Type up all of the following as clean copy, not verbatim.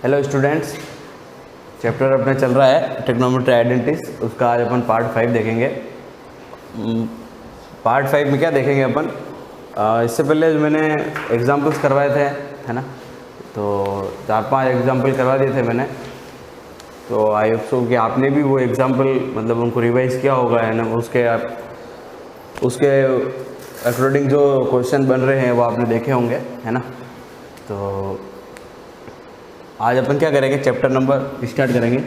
Hello students, chapter अपना चल रहा है ट्रिग्नोमेट्री आइडेंटिटीज। उसका आज अपन पार्ट 5 देखेंगे। पार्ट 5 में क्या देखेंगे अपन, इससे पहले जो मैंने एग्जाम्पल्स करवाए थे, है ना, तो 4-5 एग्जाम्पल करवा दिए थे मैंने। तो आई होप सो कि आपने भी वो एग्जाम्पल मतलब उनको रिवाइज किया होगा, है ना। उसके अकॉर्डिंग जो क्वेश्चन बन रहे हैं वो आपने देखे होंगे, है ना। तो आज अपन क्या करेंगे, चैप्टर नंबर स्टार्ट करेंगे।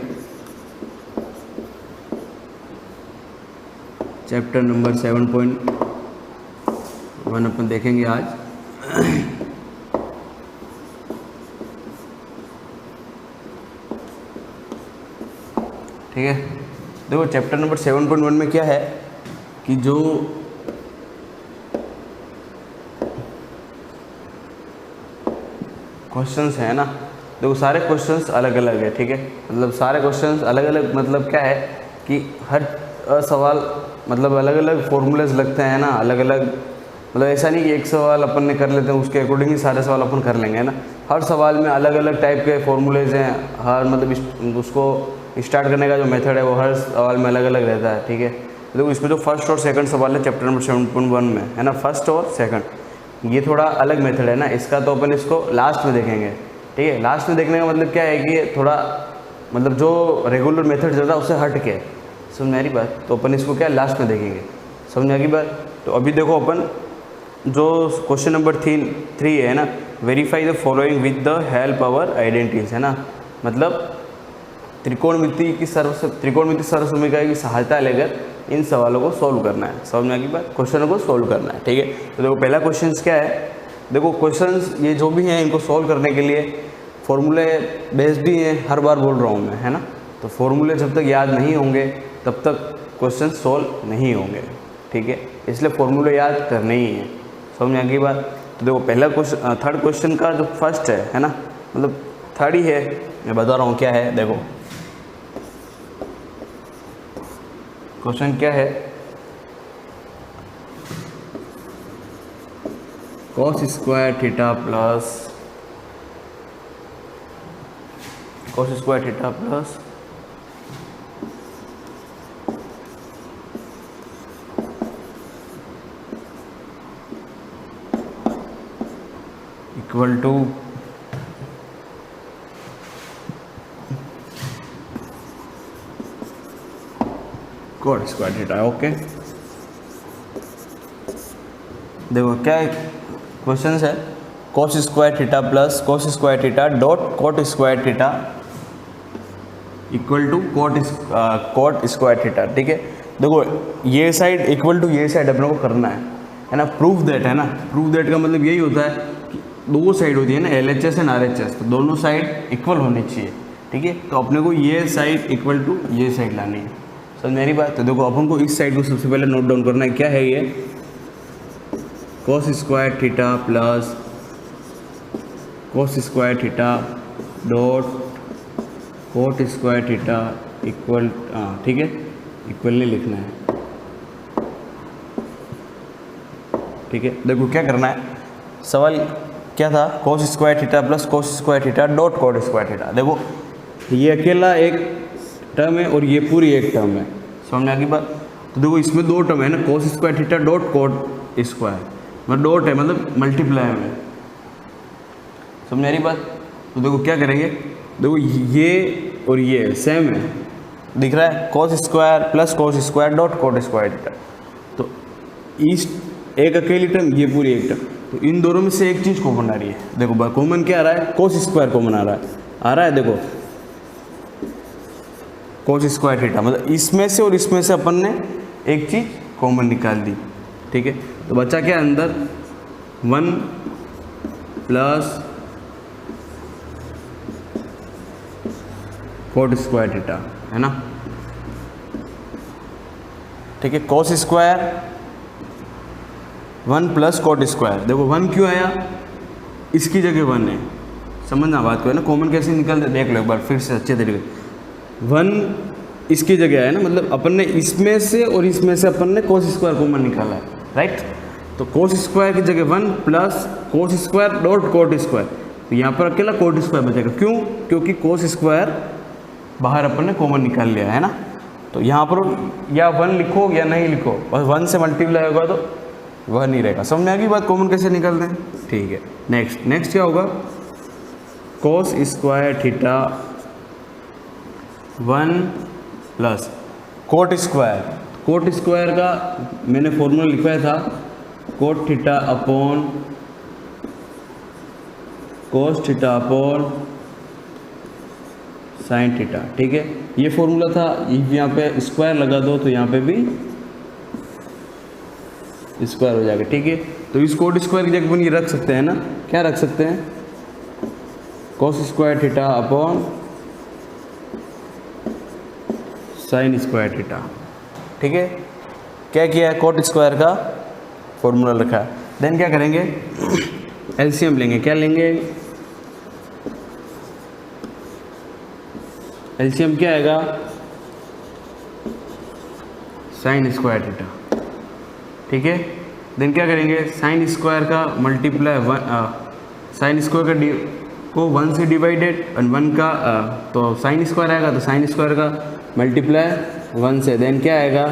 चैप्टर नंबर 7.1 अपन देखेंगे आज। ठीक है, देखो चैप्टर नंबर 7.1 में क्या है कि जो क्वेश्चंस हैं ना, देखो सारे क्वेश्चंस अलग अलग है। ठीक है, मतलब सारे क्वेश्चंस अलग अलग, मतलब क्या है कि हर सवाल मतलब अलग अलग फॉर्मूलेज लगते हैं ना, अलग अलग। मतलब ऐसा नहीं कि एक सवाल अपन ने कर लेते हैं उसके अकॉर्डिंग ही सारे सवाल अपन कर लेंगे, है ना। हर सवाल में अलग अलग टाइप के फॉर्मूलेज हैं। हर मतलब उसको स्टार्ट करने का जो मेथड है वो हर सवाल में अलग अलग रहता है। ठीक है, देखो इसमें जो फर्स्ट और सेकंड सवाल है चैप्टर नंबर 7.1 में, है ना, फर्स्ट और सेकंड, ये थोड़ा अलग मेथड है ना इसका, तो अपन इसको लास्ट में देखेंगे। ठीक है, लास्ट में देखने का मतलब क्या है कि थोड़ा मतलब जो रेगुलर मेथड चल रहा है उससे हट के, समझ में आ रही बात। तो अपन इसको क्या लास्ट में देखेंगे, समझ में आ गई बात। तो अभी देखो अपन जो क्वेश्चन नंबर 3 है ना, verify the following with the help our identities, है ना। मतलब त्रिकोणमिति सर्वसमीकरण की सहायता लेकर इन सवालों को सोल्व करना है, समझ में आ गई बात, क्वेश्चनों को सोल्व करना है। ठीक है, तो देखो पहला क्वेश्चन क्या है, देखो क्वेश्चंस ये जो भी हैं इनको सॉल्व करने के लिए फॉर्मूले बेस्ड भी हैं, हर बार बोल रहा हूँ मैं, है ना। तो फॉर्मूले जब तक याद नहीं होंगे तब तक क्वेश्चन सॉल्व नहीं होंगे। ठीक है, इसलिए फॉर्मूले याद करने ही हैं, समझ में आ गई बात। तो देखो पहला क्वेश्चन, थर्ड क्वेश्चन का जो फर्स्ट है ना, मतलब थर्ड ही है, मैं बता रहा हूँ क्या है। देखो क्वेश्चन क्या है, cos square theta plus equal to cot square theta. Okay, देखो क्या क्वेश्चन है, cos square theta plus cos square theta dot cot square theta equal to cot square theta. ठीक है, देखो ये साइड इक्वल टू ये साइड अपने को करना है ना। प्रूफ दैट, है ना, प्रूफ दैट का मतलब यही होता है कि दो साइड होती है ना, LHS एंड RHS, तो दोनों साइड इक्वल होनी चाहिए। ठीक है, तो अपने को ये साइड इक्वल टू ये साइड लानी है, समझ मेरी बात। तो देखो अपन को इस साइड को सबसे पहले नोट डाउन करना है, क्या है ये, cos square theta plus cos square theta dot cot square theta equal, ठीक है, इक्वल नहीं लिखना है। ठीक है, देखो क्या करना है, सवाल क्या था, cos square theta plus cos square theta dot cot square theta. देखो ये अकेला एक टर्म है और ये पूरी एक टर्म है, समझ में आ गई बात। तो देखो इसमें दो टर्म है ना, cos square theta dot cot square, मतलब डॉट है मतलब मल्टीप्लाई में, समझ में आ रही बात। तो देखो क्या करेंगे, देखो ये और ये सेम है, दिख रहा है, cos square plus cos square dot cot square theta. तो इस एक अकेली टर्म, ये पूरी एक टर्म, तो इन दोनों में से एक चीज़ कॉमन आ रही है। देखो कॉमन क्या आ रहा है, cos स्क्वायर कॉमन आ रहा है, देखो cos स्क्वायर थीटा, मतलब इसमें से और इसमें से अपन ने एक चीज़ कॉमन निकाल दी। ठीक है, तो बचा क्या अंदर, 1 प्लस cot स्क्वायर थीटा, है ना। ठीक है, cos square 1 plus cot square, देखो 1 क्यों आया, इसकी जगह 1 है, समझना बात को, है ना। कॉमन कैसे निकलते देख लो एक बार फिर से अच्छे तरीके, 1 इसकी जगह है ना, मतलब अपन ने इसमें से और इसमें से अपन ने cos स्क्वायर कॉमन निकाला है, राइट। तो cos स्क्वायर की जगह 1 plus cos square dot cot square, तो यहाँ पर अकेला कोट स्क्वायर बचेगा। क्यों? क्योंकि कोस स्क्वायर बाहर अपन ने कॉमन निकाल लिया है ना। तो यहाँ पर या 1 लिखो या नहीं लिखो, बस 1 से मल्टीप्लाई होगा तो 1 ही रहेगा। समझ में आ गई बात? कॉमन कैसे निकालते हैं? ठीक है। नेक्स्ट क्या होगा? कोस square theta 1 plus cot square. Coat square का मैंने फॉर्मूला लिखवाया था, cot theta upon cos theta upon sine theta. ठीक है, ये फॉर्मूला था। यहाँ पे स्क्वायर लगा दो तो यहाँ पे भी स्क्वायर हो जाएगा। ठीक है, तो इस कोट स्क्वायर की जगह अपन ये रख सकते हैं ना, क्या रख सकते हैं? कोस square theta upon sine square theta. ठीक है, क्या किया है? कोट स्क्वायर का फॉर्मूला रखा है। देन क्या करेंगे? एलसीएम लेंगे। क्या लेंगे? एलसीएम क्या आएगा? Sign square theta. ठीक है, देन क्या करेंगे? साइन स्क्वायर का मल्टीप्लाई साइन स्क्वायर को 1 से डिवाइडेड और 1 का तो साइन स्क्वायर आएगा, तो साइन स्क्वायर का मल्टीप्लाई 1 से। देन क्या आएगा?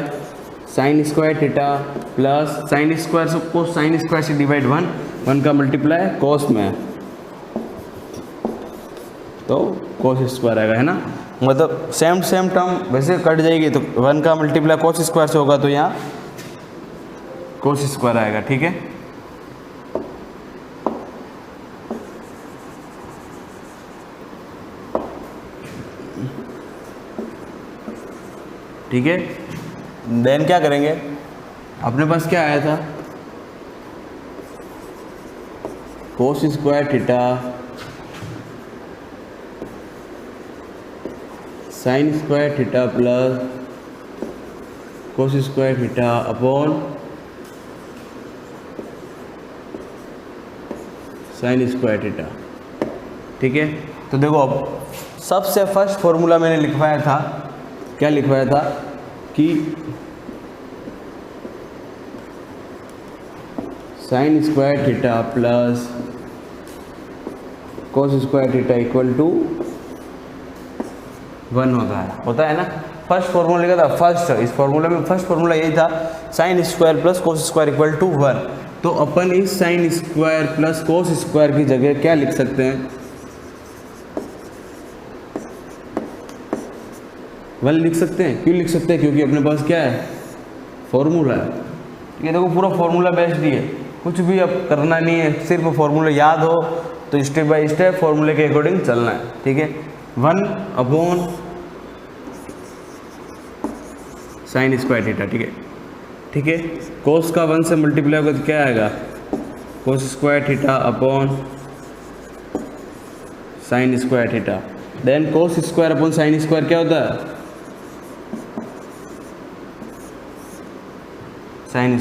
Sign square theta plus sine square को साइन स्क्वायर से डिवाइड 1 का मल्टीप्लाई कॉस में, तो कॉस स्क्वायर आएगा, है ना। मतलब सेम टर्म वैसे कट जाएगी, तो 1 का मल्टीप्लाई कॉस स्क्वायर से होगा तो यहाँ कॉस स्क्वायर आएगा। ठीक है, ठीक है। देन क्या करेंगे? अपने पास क्या आया था? Cos square theta sine square theta plus cos square theta upon sine square theta. ठीक है, तो देखो अब सबसे फर्स्ट फॉर्मूला मैंने लिखवाया था, क्या लिखवाया था कि sine square theta plus cos square theta equal to 1 होता है ना। फर्स्ट फॉर्मूला लिखा था फर्स्ट, इस फॉर्मूला में फर्स्ट फॉर्मूला यही था, sine square plus cos square equal to 1। तो अपन इस sine square plus cos square की जगह क्या लिख सकते हैं? 1 लिख सकते हैं। क्यों लिख सकते हैं? क्योंकि अपने पास क्या है? फॉर्मूला है। ठीक है, देखो पूरा फॉर्मूला बेस्ड ही है, कुछ भी अब करना नहीं है, सिर्फ फॉर्मूला याद हो तो स्टेप बाय स्टेप फॉर्मूले के अकॉर्डिंग चलना है। ठीक है, 1 अपॉन साइन स्क्वायर थीटा। ठीक है, कोस का 1 से मल्टीप्लाई होगा तो क्या आएगा? Cos square theta upon sine square theta. Then cos square upon sine square क्या होता है? Sine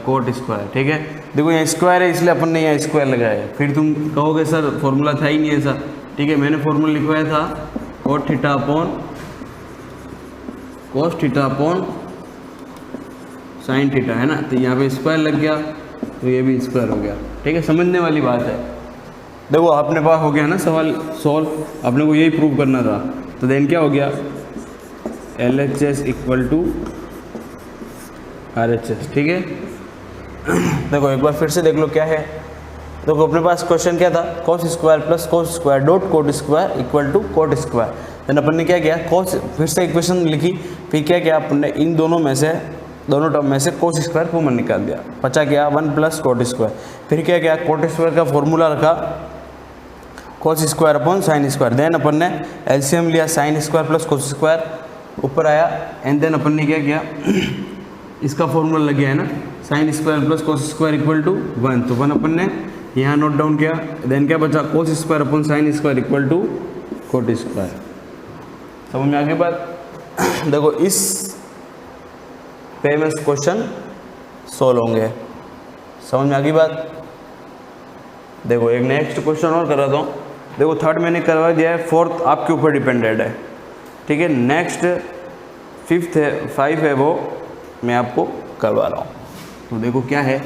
cot square. ठीक है, देखो यहाँ स्क्वायर है इसलिए अपन ने यहाँ स्क्वायर लगाया है। फिर तुम कहोगे सर फॉर्मूला था ही नहीं ऐसा। ठीक है, मैंने फॉर्मूला लिखवाया था cot theta upon cos theta upon sine theta, है ना। तो यहाँ पे स्क्वायर लग गया तो ये भी स्क्वायर हो गया। ठीक है, समझने वाली बात है। देखो अपने पास हो गया ना सवाल सॉल्व, अपने को यही प्रूव करना था। तो देन क्या हो गया? LHS equal to RHS। ठीक है, देखो एक बार फिर से देख लो क्या है। देखो अपने पास क्वेश्चन क्या था? Cos square plus cos square dot cot square equal to cot square. Then अपन ने क्या किया? कोस, फिर से इक्वेशन लिखी, फिर क्या किया अपन ने? इन दोनों टर्म में से कोस स्क्वायर कॉमन निकाल दिया, बचा क्या? 1 प्लस कोट स्क्वायर। फिर क्या किया? कोट स्क्वायर का फॉर्मूला रखा cos square upon sine square. Then अपन ने एलसीएम लिया, sine square plus cos square ऊपर आया। एंड देन अपन ने क्या किया? इसका फॉर्मूला लग गया है ना, sine square plus cos square equal to 1। तो 1 अपन ने यहाँ नोट डाउन किया। देन क्या बचा? Cos square upon sine square equal to cot square. समझ में आ गई बात? देखो इस पे में क्वेश्चन सोल्व होंगे। समझ में आ गई बात? देखो एक नेक्स्ट क्वेश्चन और करा दो। देखो थर्ड मैंने करवा दिया है, फोर्थ आपके ऊपर डिपेंडेड है। ठीक है, नेक्स्ट 5 है वो मैं आपको करवा रहा हूँ। तो देखो क्या है,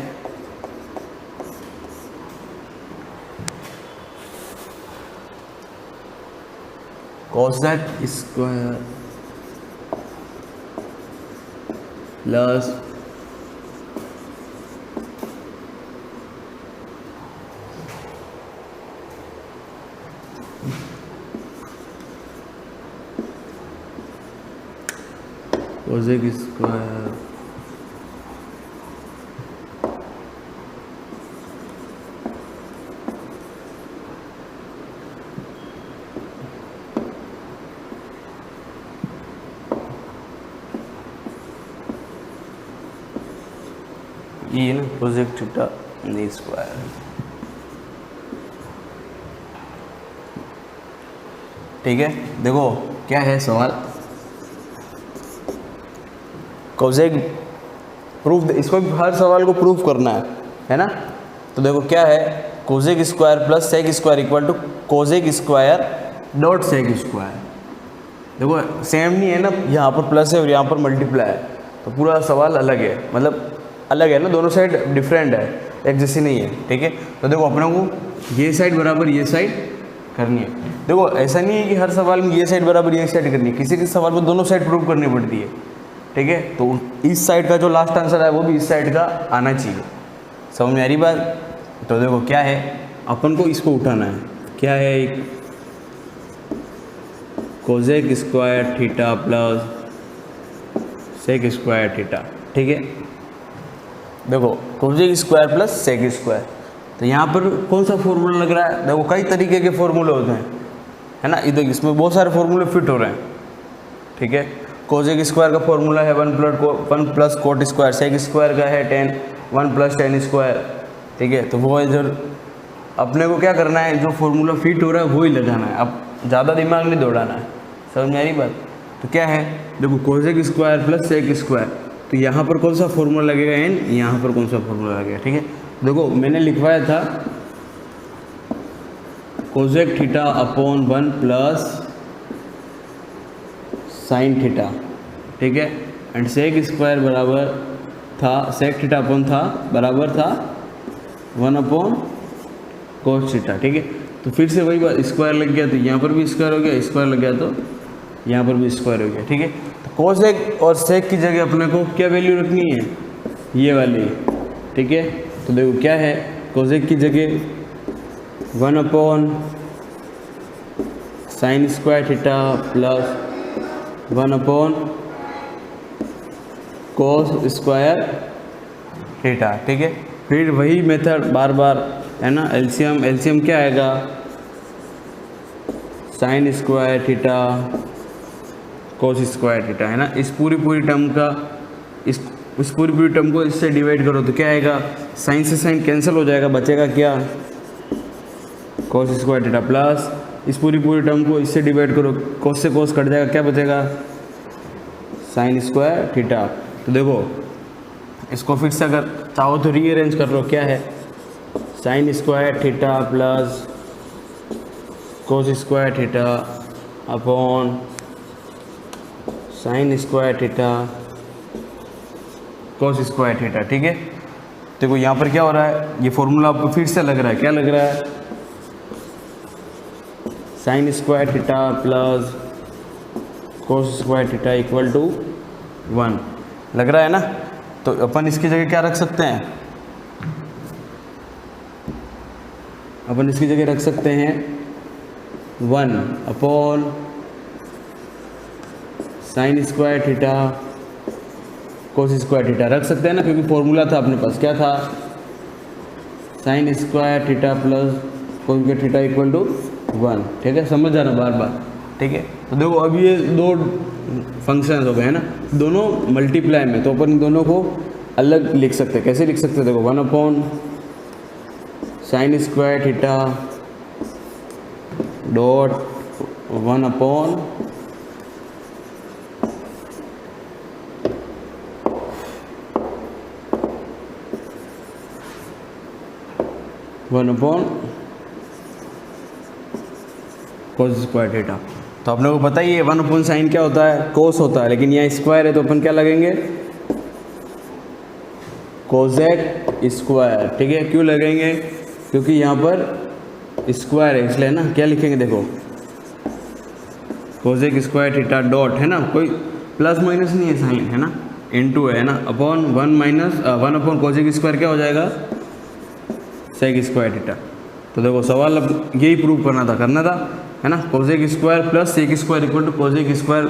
cosec square plus cosec square ये ना कोसेक थीटा स्क्वायर। ठीक है, देखो क्या है सवाल, कोसेक प्रूफ, इसको हर सवाल को प्रूफ करना है ना। तो देखो क्या है, cosec square plus sec square equal to cosec square dot sec square. देखो सेम नहीं है ना, यहाँ पर प्लस है और यहाँ पर मल्टीप्लाई है, तो पूरा सवाल अलग है, मतलब अलग है ना, दोनों साइड डिफरेंट है, एक जैसी नहीं है। ठीक है, तो देखो अपने को ये साइड बराबर ये साइड करनी है। देखो ऐसा नहीं है कि हर सवाल में ये साइड बराबर ये साइड करनी है, किसी किसी सवाल में दोनों साइड प्रूव करनी पड़ती है। ठीक है, तो इस साइड का जो लास्ट आंसर है वो भी इस साइड का आना चाहिए। समझ में आ रही बात? तो देखो क्या है, अपन को इसको उठाना है, क्या है, एक cosec square theta plus sec square theta. ठीक है, देखो cosec square plus sec square, तो यहाँ पर कौन सा फॉर्मूला लग रहा है? देखो कई तरीके के फॉर्मूले होते हैं, है ना, इधर इसमें बहुत सारे फॉर्मूले फिट हो रहे हैं। ठीक है, कोसेक स्क्वायर का फॉर्मूला है 1 plus cot square, sec square का है 1 प्लस टेन स्क्वायर। ठीक है, तो वो इधर अपने को क्या करना है, जो फॉर्मूला फिट हो रहा है वो ही लगाना है, अब ज़्यादा दिमाग नहीं दौड़ाना है। समझ में आ रही बात? तो क्या है, देखो cosec square plus sec square, तो यहाँ पर कौन सा फॉर्मूला लगेगा एन, यहाँ पर कौन सा फॉर्मूला लगेगा। ठीक है, देखो मैंने लिखवाया था cosec theta upon 1 plus sine theta. ठीक है, एंड सेक स्क्वायर बराबर था, सेक थीटा अपॉन था बराबर था 1 अपॉन कोस थीटा। ठीक है, तो फिर से वही बात, स्क्वायर लग गया तो यहाँ पर भी स्क्वायर हो गया, स्क्वायर लग गया तो यहाँ पर भी स्क्वायर हो गया। ठीक है, तो कोसेक और सेक की जगह अपने को क्या वैल्यू रखनी है, ये वाली। ठीक है, तो देखो क्या है, कोसेक की जगह 1 upon sine square theta plus 1 upon cos square theta. ठीक है, फिर वही मेथड बार बार, है ना, एलसीएम क्या आएगा, sign square theta cos square theta, है ना। इस पूरी टर्म का इस पूरी टर्म को इससे डिवाइड करो तो क्या आएगा, साइन से साइन कैंसिल हो जाएगा, बचेगा क्या, कोस स्क्वायर थीटा प्लस इस पूरी टर्म को इससे डिवाइड करो, कोस से कोस कट जाएगा, क्या बचेगा, साइन स्क्वायर थीटा। तो देखो इसको फिर से अगर चाहो तो रीअरेंज कर लो, क्या है, sine square theta plus cos square theta upon sine square theta cos square theta. ठीक है, देखो यहाँ पर क्या हो रहा है, ये फॉर्मूला आपको फिर से लग रहा है, क्या लग रहा है, sine square theta plus cos square theta equal to 1 लग रहा है ना। तो अपन इसकी जगह क्या रख सकते हैं, अपन इसकी जगह रख सकते हैं 1 upon sine square theta cos square theta रख सकते हैं ना, क्योंकि फॉर्मूला था अपने पास, क्या था, sine square theta plus cos square theta equal to 1। ठीक है, समझ जाना बार बार। ठीक है, तो देखो अब ये दो फंक्शन हो गए हैं ना, दोनों मल्टीप्लाई में, तो अपन दोनों को अलग लिख सकते हैं। कैसे लिख सकते हैं, देखो 1 upon sine square theta dot 1 upon cos square theta. तो आप लोगों को पता ही है 1 अपॉन साइन क्या होता है, कोस होता है, लेकिन यहाँ स्क्वायर है तो अपन क्या लगेंगे, कोसेक स्क्वायर। ठीक है, क्यों लगेंगे, क्योंकि यहाँ पर स्क्वायर है इसलिए ना, क्या लिखेंगे, देखो कोसेक स्क्वायर थीटा डॉट, है ना, कोई प्लस माइनस नहीं है, साइन है ना, इनटू है ना, अपॉन 1 अपॉन कोसेक स्क्वायर क्या हो जाएगा, सेक स्क्वायर थीटा। तो देखो सवाल अब यही प्रूव करना था, है ना, cosec square plus sec square equal to cosec square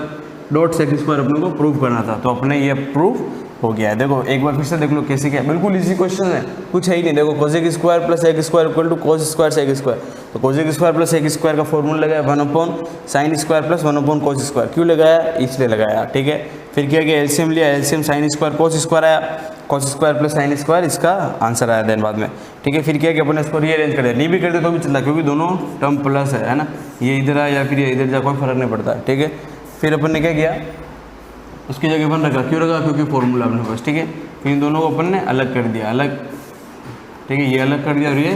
dot sec square अपने को प्रूव करना था। तो अपने ये प्रूव हो गया है। देखो एक बार फिर से देख लो कैसे क्या, बिल्कुल इजी क्वेश्चन है, कुछ है ही नहीं। देखो cosec square plus sec square equal to cos square sec square. तो cosec square plus sec square का फॉर्मूला लगाया 1 upon sine square plus 1 upon cos square. क्यों लगाया, इसलिए लगाया, ठीक है। फिर क्या किया, एलसीएम लिया, LCM sine square cos square आया, cos square plus sine square इसका आंसर आया देन बाद में, ठीक है। फिर क्या कि अपने इसको रीअरेंज कर दिया, नहीं भी करते तो भी चलता, क्योंकि दोनों टर्म प्लस है ना, ये इधर आया या फिर ये इधर जा, कोई फर्क नहीं पड़ता, ठीक है। फिर अपन ने क्या किया, उसकी जगह अपन रखा, क्यों रखा, क्योंकि फॉर्मूला अपने पास, ठीक है। फिर इन दोनों को अपन ने अलग कर दिया, अलग, ठीक है, ये अलग कर दिया और ये,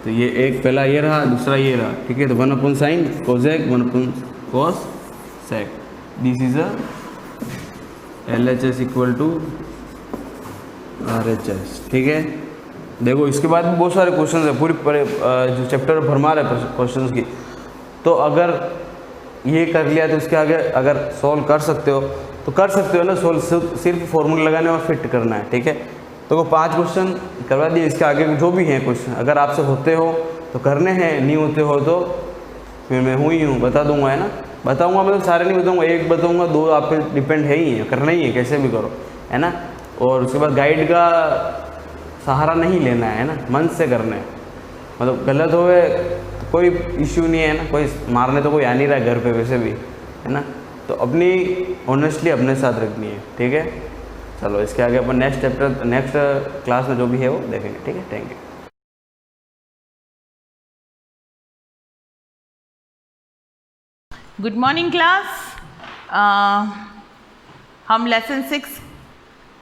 तो ये एक पहला ये रहा, दूसरा ये रहा, ठीक है। तो 1 upon sine cosec 1 upon cos sec, this is a LHS equal to RHS, ठीक है। देखो इसके बाद भी बहुत सारे क्वेश्चन है, पूरी जो चैप्टर भरमार है क्वेश्चंस की। तो अगर ये कर लिया तो इसके आगे अगर सॉल्व कर सकते हो तो कर सकते हो ना सॉल्व, सिर्फ फॉर्मूला लगाने और फिट करना है, ठीक है। तो 5 क्वेश्चन करवा दिए, इसके आगे जो भी हैं क्वेश्चन अगर आपसे होते हो तो करने हैं, नहीं होते हो तो फिर मैं हूँ ही हूँ, बता दूंगा, है ना, बताऊंगा, मैं तो सारे नहीं बताऊंगा, एक बताऊंगा, 2 आप पे डिपेंड है ही है, करना ही है, कैसे भी करो, है ना। और उसके बाद गाइड का सहारा नहीं लेना है ना, मन से करना है, मतलब गलत हो कोई इश्यू नहीं है ना, कोई मारने तो कोई आ नहीं रहा है घर पे वैसे भी, है ना। तो अपनी ऑनेस्टली अपने साथ रखनी है, ठीक है। चलो इसके आगे अपन नेक्स्ट क्लास में जो भी है वो देखेंगे, ठीक है। Thank you. Good morning class. हम लेसन 6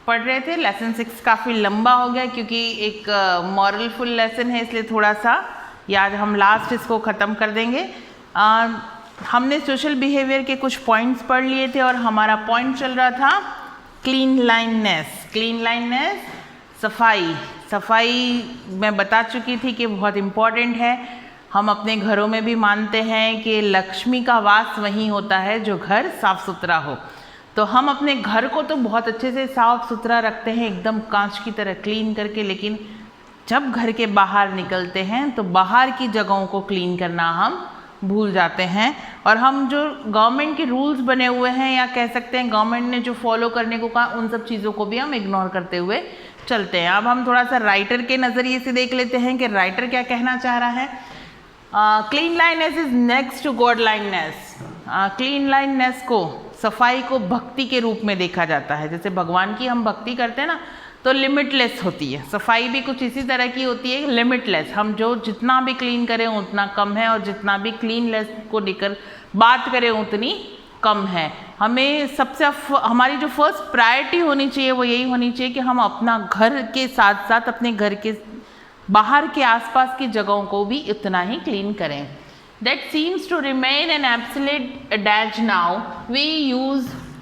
पढ़ रहे थे। लेसन 6 काफ़ी लंबा हो गया क्योंकि एक मॉरल फुल लेसन है, इसलिए थोड़ा सा याद, हम लास्ट इसको ख़त्म कर देंगे। हमने सोशल बिहेवियर के कुछ पॉइंट्स पढ़ लिए थे और हमारा पॉइंट चल रहा था क्लीन लाइननेस, सफाई मैं बता चुकी थी कि बहुत इम्पॉर्टेंट है। हम अपने घरों में भी मानते हैं कि लक्ष्मी का वास वहीं होता है जो घर साफ सुथरा हो। तो हम अपने घर को तो बहुत अच्छे से साफ सुथरा रखते हैं, एकदम कांच की तरह क्लीन करके, लेकिन जब घर के बाहर निकलते हैं तो बाहर की जगहों को क्लीन करना हम भूल जाते हैं। और हम जो गवर्नमेंट के रूल्स बने हुए हैं, या कह सकते हैं गवर्नमेंट ने जो फॉलो करने को कहा, उन सब चीज़ों को भी हम इग्नोर करते हुए चलते हैं। अब हम थोड़ा सा राइटर के नज़रिए से देख लेते हैं कि राइटर क्या कहना चाह रहा है। Cleanliness is next to godliness. Cleanliness को, सफाई को भक्ति के रूप में देखा जाता है। जैसे भगवान की हम भक्ति करते हैं ना, तो लिमिटलेस होती है, सफाई भी कुछ इसी तरह की होती है, लिमिटलेस। हम जो जितना भी क्लीन करें उतना कम है, और जितना भी क्लीनलेस को लेकर बात करें उतनी कम है। हमें सबसे हमारी जो फर्स्ट प्रायोरिटी होनी चाहिए वो यही होनी चाहिए कि हम अपना घर के साथ साथ अपने घर के बाहर के आसपास की जगहों को भी उतना ही क्लीन करें। That seems to remain an absolute adage now.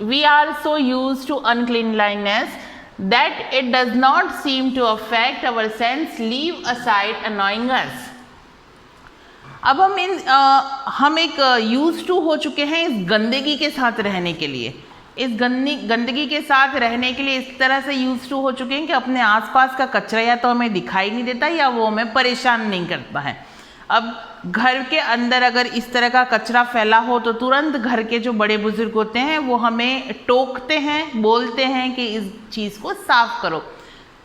We are so used to uncleanliness that it does not seem to affect our sense, leave aside annoying us. अब हम एक यूज टू हो चुके हैं इस गंदगी के साथ रहने के लिए, इस गंदगी के साथ रहने के लिए इस तरह से यूज टू हो चुके हैं कि अपने आसपास का कचरा या तो हमें दिखाई नहीं देता या वो हमें परेशान नहीं करता है। अब घर के अंदर अगर इस तरह का कचरा फैला हो तो तुरंत घर के जो बड़े बुजुर्ग होते हैं वो हमें टोकते हैं, बोलते हैं कि इस चीज़ को साफ करो।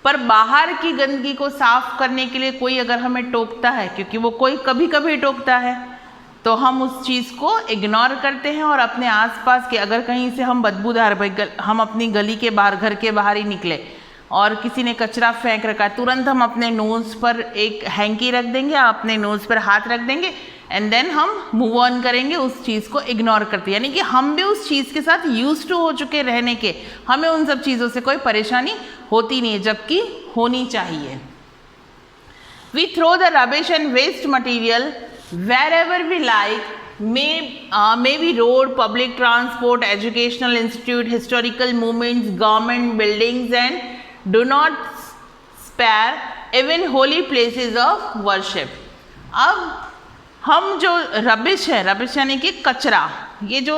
पर बाहर की गंदगी को साफ करने के लिए कोई अगर हमें टोकता है, क्योंकि वो कोई कभी कभी टोकता है, तो हम उस चीज़ को इग्नोर करते हैं और अपने आसपास के, अगर कहीं से हम बदबूदार, हम अपनी गली के बाहर, घर के बाहर ही निकले और किसी ने कचरा फेंक रखा है, तुरंत हम अपने नोज़ पर एक हैंकी रख देंगे, अपने नोज़ पर हाथ रख देंगे, एंड देन हम मूव ऑन करेंगे, उस चीज़ को इग्नोर करते हैं। यानी कि हम भी उस चीज़ के साथ यूज टू हो चुके रहने के, हमें उन सब चीज़ों से कोई परेशानी होती नहीं है, जबकि होनी चाहिए। We throw the rubbish and waste material wherever we like, may be road, public transport, educational institute, historical movements, government buildings, and do not spare even holy places of worship. अब हम जो रबिश है, rubbish यानी कि कचरा, ये जो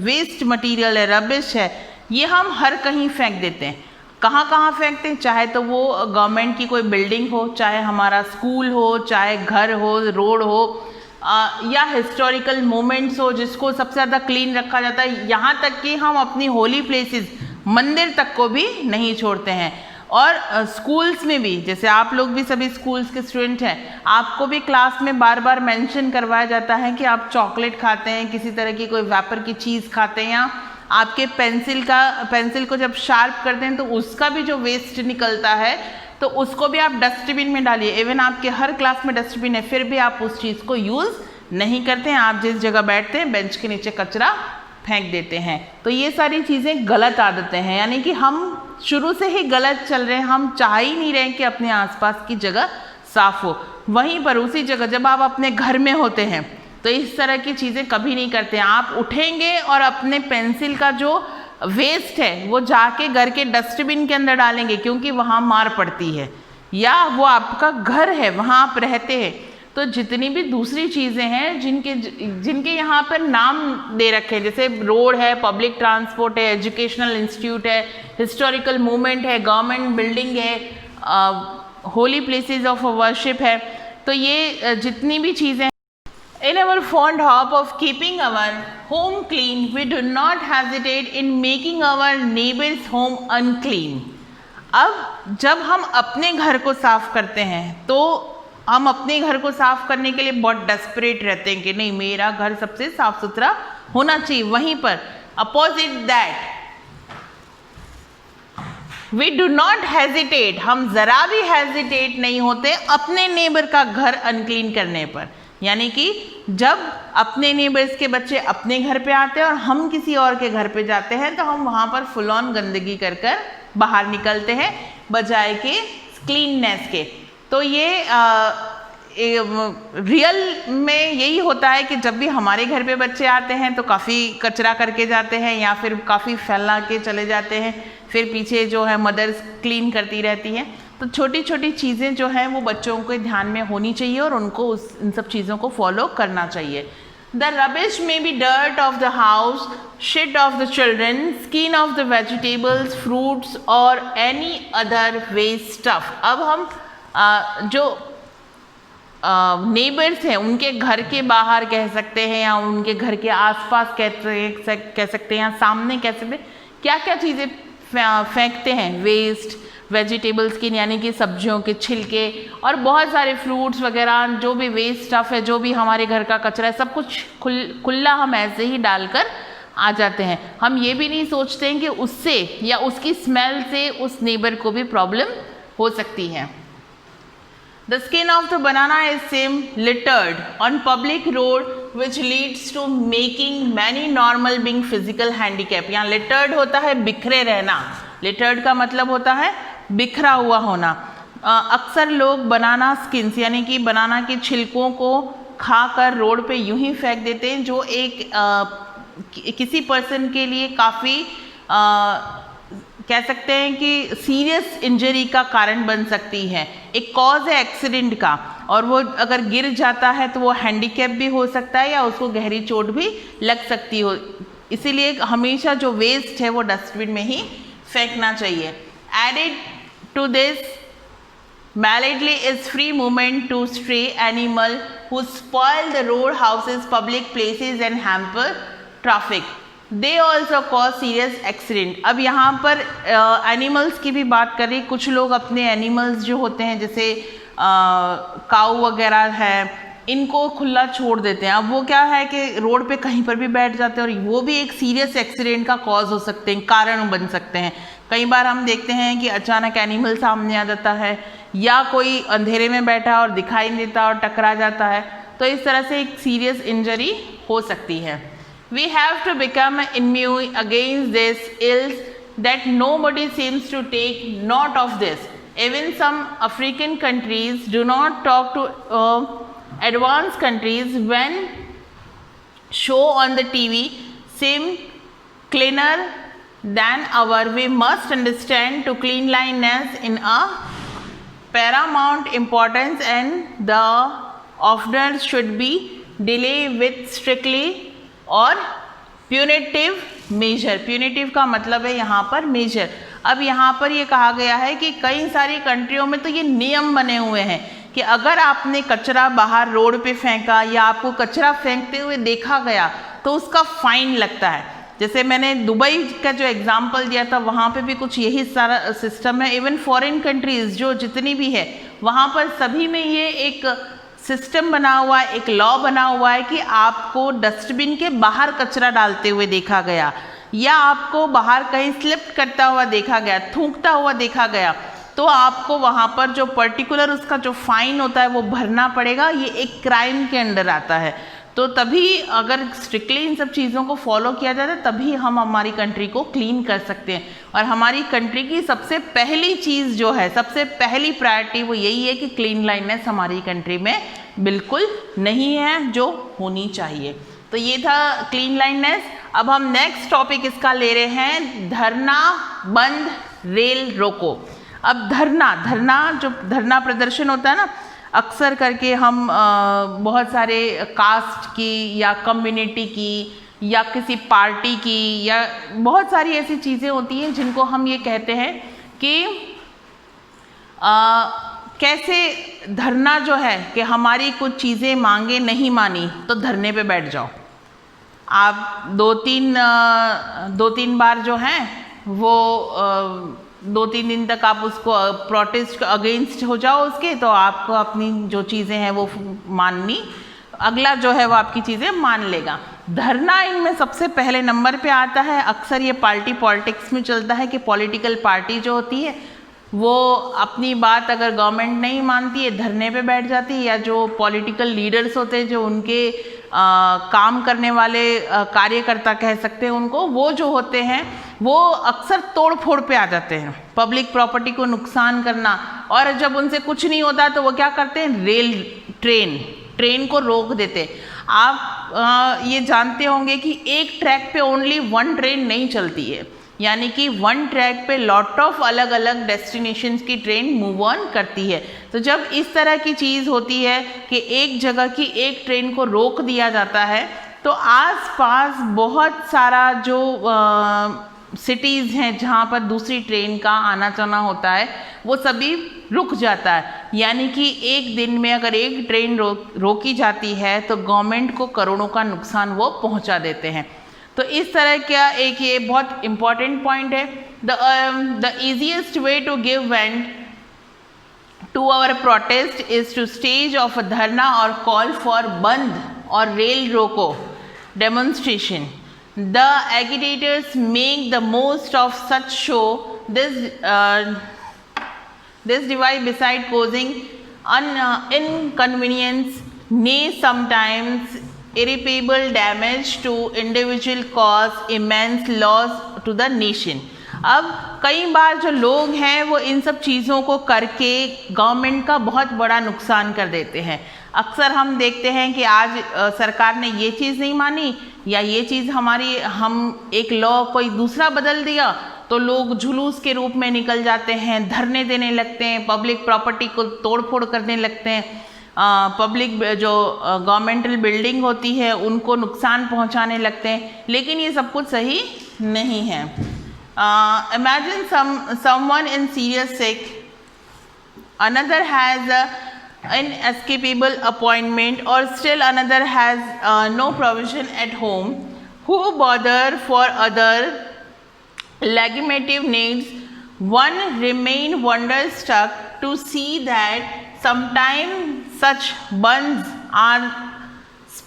waste material है, रबिश है, ये हम हर कहीं फेंक देते हैं। कहाँ कहाँ फेंकते हैं? चाहे तो वो गवर्नमेंट की कोई बिल्डिंग हो, चाहे हमारा स्कूल हो, चाहे घर हो, रोड हो, या हिस्टोरिकल मोमेंट्स हो जिसको सबसे ज़्यादा क्लीन रखा जाता है। यहाँ तक कि हम अपनी होली प्लेसेस, मंदिर तक को भी नहीं छोड़ते हैं। और स्कूल्स में भी, जैसे आप लोग भी सभी स्कूल्स के स्टूडेंट हैं, आपको भी क्लास में बार बार मेंशन करवाया जाता है कि आप चॉकलेट खाते हैं, किसी तरह की कोई वेपर की चीज़ खाते हैं, या आपके पेंसिल को जब शार्प करते हैं तो उसका भी जो वेस्ट निकलता है तो उसको भी आप डस्टबिन में डालिए। इवन आपके हर क्लास में डस्टबिन है, फिर भी आप उस चीज़ को यूज़ नहीं करते हैं। आप जिस जगह बैठते हैं बेंच के नीचे कचरा फेंक देते हैं। तो ये सारी चीज़ें गलत आदतें हैं, यानी कि हम शुरू से ही गलत चल रहे हैं। हम चाह ही नहीं रहे कि अपने आसपास की जगह साफ हो। वहीं पर उसी जगह जब आप अपने घर में होते हैं तो इस तरह की चीज़ें कभी नहीं करते हैं। आप उठेंगे और अपने पेंसिल का जो वेस्ट है वो जाके घर के डस्टबिन के अंदर डालेंगे, क्योंकि वहाँ मार पड़ती है, या वो आपका घर है, वहाँ आप रहते हैं। तो जितनी भी दूसरी चीज़ें हैं जिनके यहाँ पर नाम दे रखे हैं, जैसे रोड है, पब्लिक ट्रांसपोर्ट है, एजुकेशनल इंस्टीट्यूट है, हिस्टोरिकल मूवमेंट है, गवर्नमेंट बिल्डिंग है, होली प्लेसेस ऑफ वर्शिप है, तो ये जितनी भी चीज़ें, in our fond hope of keeping our home clean, we do not hesitate in making our neighbor's home unclean. अब जब हम अपने घर को साफ करते हैं तो हम अपने घर को साफ करने के लिए बहुत डेस्परेट रहते हैं कि नहीं, मेरा घर सबसे साफ सुथरा होना चाहिए। वहीं पर opposite that we do not hesitate, हम ज़रा भी हेजिटेट नहीं होते अपने नेबर का घर अनक्लीन करने पर। यानी कि जब अपने नेबर्स के बच्चे अपने घर पे आते हैं और हम किसी और के घर पे जाते हैं तो हम वहाँ पर फुल ऑन गंदगी कर कर बाहर निकलते हैं बजाय के क्लीननेस के। तो ये रियल में यही होता है कि जब भी हमारे घर पे बच्चे आते हैं तो काफ़ी कचरा करके जाते हैं या फिर काफ़ी फैला के चले जाते हैं, फिर पीछे जो है मदर्स क्लीन करती रहती हैं। तो छोटी छोटी चीज़ें जो हैं वो बच्चों के ध्यान में होनी चाहिए और उनको इन सब चीज़ों को फॉलो करना चाहिए। द रबिश में be dirt of the house, shit of the children, skin of the vegetables, fruits और एनी अदर वेस्ट स्टफ। अब हम जो नेबर्स हैं उनके घर के बाहर कह सकते हैं या उनके घर के आसपास कह सकते हैं या सामने कह सकते हैं, क्या क्या चीज़ें फेंकते हैं, वेस्ट, वेजिटेबल्स की यानी कि सब्जियों के छिलके और बहुत सारे फ्रूट्स वगैरह, जो भी वेस्ट स्टफ है, जो भी हमारे घर का कचरा है, सब कुछ खुला हम ऐसे ही डालकर आ जाते हैं। हम ये भी नहीं सोचते हैं कि उससे या उसकी स्मेल से उस नेबर को भी प्रॉब्लम हो सकती है। The skin of the banana is seen littered on public road which leads to making many normal being physical handicap। यहाँ littered होता है बिखरे रहना, littered का मतलब होता है बिखरा हुआ होना। अक्सर लोग बनाना स्किन्स यानी कि बनाना के छिलकों को खाकर रोड पे यूं ही फेंक देते हैं, जो एक किसी पर्सन के लिए काफ़ी कह सकते हैं कि सीरियस इंजरी का कारण बन सकती है। एक कॉज है एक्सीडेंट का और वो अगर गिर जाता है तो वो हैंडीकैप भी हो सकता है या उसको गहरी चोट भी लग सकती हो। इसीलिए हमेशा जो वेस्ट है वो डस्टबिन में ही फेंकना चाहिए। Added to this malady is free movement to stray animal who spoil the road houses, public places and hamper traffic. They also cause serious accident. अब यहाँ पर एनिमल्स की भी बात करें, कुछ लोग अपने एनिमल्स जो होते हैं जैसे काऊ वगैरह है, इनको खुला छोड़ देते हैं। अब वो क्या है कि रोड पे कहीं पर भी बैठ जाते हैं और वो भी एक सीरियस एक्सीडेंट का कॉज हो सकते हैं, कारण बन सकते हैं। कई बार हम देखते हैं कि अचानक एनिमल सामने आ जाता है या कोई अंधेरे में बैठा और दिखाई नहीं देता और टकरा जाता है, तो इस तरह से एक सीरियस इंजरी हो सकती है। We have to become immune against this ills that nobody seems to take note of this. Even some African countries do not talk to advanced countries when show on the TV seem cleaner than our. We must understand to cleanliness in a paramount importance and the offenders should be dealt with strictly और punitive major, punitive का मतलब है यहाँ पर major. अब यहाँ पर ये कहा गया है कि कई सारी कंट्रियों में तो ये नियम बने हुए हैं कि अगर आपने कचरा बाहर रोड पे फेंका या आपको कचरा फेंकते हुए देखा गया तो उसका फाइन लगता है। जैसे मैंने दुबई का जो एग्जाम्पल दिया था, वहाँ पे भी कुछ यही सारा सिस्टम है। इवन फॉरेन कंट्रीज़ जो जितनी भी है वहाँ पर सभी में ये एक सिस्टम बना हुआ है, एक लॉ बना हुआ है कि आपको डस्टबिन के बाहर कचरा डालते हुए देखा गया या आपको बाहर कहीं स्लिप करता हुआ देखा गया, थूकता हुआ देखा गया, तो आपको वहाँ पर जो पर्टिकुलर उसका जो फाइन होता है वो भरना पड़ेगा। ये एक क्राइम के अंडर आता है। तो तभी अगर स्ट्रिक्टली इन सब चीज़ों को फॉलो किया जाता है तभी हम हमारी कंट्री को क्लीन कर सकते हैं। और हमारी कंट्री की सबसे पहली चीज़ जो है, सबसे पहली प्रायोरिटी वो यही है कि क्लीन लाइननेस हमारी कंट्री में बिल्कुल नहीं है, जो होनी चाहिए। तो ये था क्लीन लाइननेस। अब हम नेक्स्ट टॉपिक इसका ले रहे हैं, धरना बंद रेल रोको। अब धरना जो धरना प्रदर्शन होता है ना, अक्सर करके हम बहुत सारे कास्ट की या कम्युनिटी की या किसी पार्टी की या बहुत सारी ऐसी चीज़ें होती हैं जिनको हम ये कहते हैं कि कैसे धरना जो है कि हमारी कुछ चीज़ें मांगे नहीं मानी तो धरने पे बैठ जाओ। आप दो तीन बार जो हैं वो 2-3 दिन तक आप उसको प्रोटेस्ट अगेंस्ट हो जाओ उसके, तो आपको अपनी जो चीज़ें हैं वो माननी, अगला जो है वो आपकी चीज़ें मान लेगा। धरना इनमें सबसे पहले नंबर पे आता है। अक्सर ये पार्टी पॉलिटिक्स में चलता है कि पॉलिटिकल पार्टी जो होती है वो अपनी बात अगर गवर्नमेंट नहीं मानती है धरने पे बैठ जाती है, या जो पॉलिटिकल लीडर्स होते हैं जो उनके काम करने वाले कार्यकर्ता कह सकते हैं उनको, वो जो होते हैं वो अक्सर तोड़ फोड़ पे आ जाते हैं, पब्लिक प्रॉपर्टी को नुकसान करना। और जब उनसे कुछ नहीं होता तो वो क्या करते हैं, ट्रेन को रोक देते। आप ये जानते होंगे कि एक ट्रैक पे ओनली 1 ट्रेन नहीं चलती है, यानी कि 1 ट्रैक पे लॉट ऑफ अलग अलग डेस्टिनेशंस की ट्रेन मूव ऑन करती है। तो जब इस तरह की चीज़ होती है कि एक जगह की एक ट्रेन को रोक दिया जाता है तो आसपास बहुत सारा जो सिटीज़ हैं जहाँ पर दूसरी ट्रेन का आना जाना होता है वो सभी रुक जाता है। यानी कि एक दिन में अगर एक ट्रेन रोकी जाती है तो गवर्नमेंट को करोड़ों का नुकसान वो पहुँचा देते हैं। तो इस तरह का एक ये बहुत इम्पॉर्टेंट पॉइंट है। The easiest way to give vent to our protest is to stage of a dharna और कॉल फॉर बंद और रेल रोको demonstration. The agitators make the most of such show. This device, beside causing inconvenience, may sometimes irreparable damage to individual, cause immense loss to the nation. अब कई बार जो लोग हैं वो इन सब चीज़ों को करके गवर्नमेंट का बहुत बड़ा नुकसान कर देते हैं। अक्सर हम देखते हैं कि आज सरकार ने ये चीज़ नहीं मानी या ये चीज़ हम एक लॉ कोई दूसरा बदल दिया तो लोग जुलूस के रूप में निकल जाते हैं, धरने देने लगते हैं, पब्लिक प्रॉपर्टी को तोड़ फोड़ करने लगते हैं, पब्लिक जो गवर्नमेंटल बिल्डिंग होती है उनको नुकसान पहुंचाने लगते हैं। लेकिन ये सब कुछ सही नहीं है। Imagine someone in serious sick, another has an inescapable appointment, or still another has no provision at home, who bother for other legitimate needs. One remain wonderstruck to see that sometimes such bunds are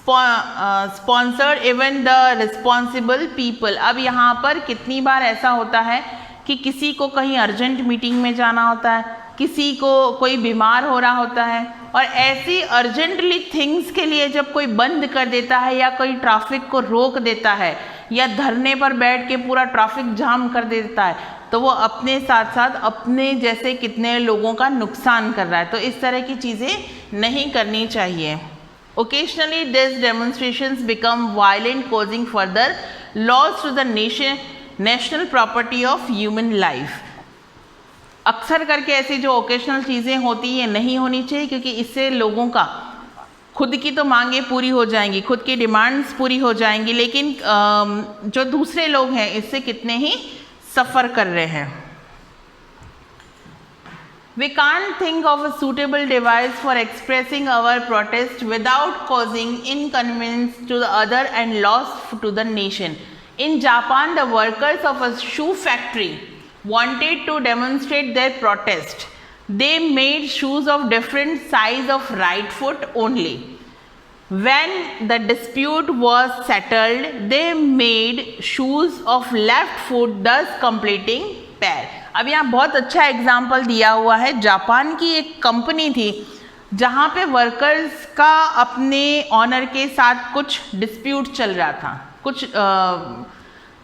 sponsored even the responsible people. अब यहाँ पर कितनी बार ऐसा होता है कि किसी को कहीं अर्जेंट मीटिंग में जाना होता है, किसी को कोई बीमार हो रहा होता है, और ऐसी अर्जेंटली थिंग्स के लिए जब कोई बंद कर देता है या कोई ट्रैफिक को रोक देता है या धरने पर बैठ के पूरा ट्रैफिक जाम कर देता है तो वो अपने साथ साथ अपने जैसे कितने लोगों का नुकसान कर रहा है। तो इस तरह की चीज़ें नहीं करनी चाहिए। Occasionally, these demonstrations become violent, causing further loss to the national property of human life. अक्सर करके ऐसी जो ओकेशनल चीज़ें होती हैं नहीं होनी चाहिए, क्योंकि इससे लोगों का खुद की तो मांगे पूरी हो जाएंगी, खुद की डिमांड्स पूरी हो जाएंगी, लेकिन जो दूसरे लोग हैं इससे कितने ही सफ़र कर रहे हैं। We can't think of a suitable device for expressing our protest without causing inconvenience to the other and loss to the nation. In Japan, the workers of a shoe factory wanted to demonstrate their protest. They made shoes of different size of right foot only. When the dispute was settled, they made shoes of left foot, thus completing pair. अब यहाँ बहुत अच्छा example दिया हुआ है। Japan की एक company थी जहाँ पे वर्कर्स का अपने ऑनर के साथ कुछ डिस्प्यूट चल रहा था,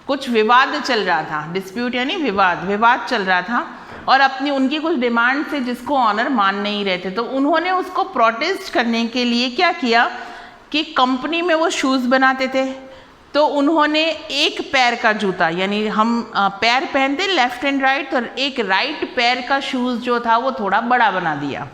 कुछ विवाद चल रहा था। डिस्प्यूट यानी विवाद चल रहा था और अपनी उनकी कुछ डिमांड से जिसको ऑनर मान नहीं रहे थे, तो उन्होंने उसको प्रोटेस्ट करने के लिए क्या किया कि कंपनी में वो शूज़ बनाते थे, तो उन्होंने एक पैर का जूता, यानी हम पैर पहनते लेफ्ट एंड राइट, तो एक राइट पैर का शूज़ जो था वो थोड़ा बड़ा बना दिया।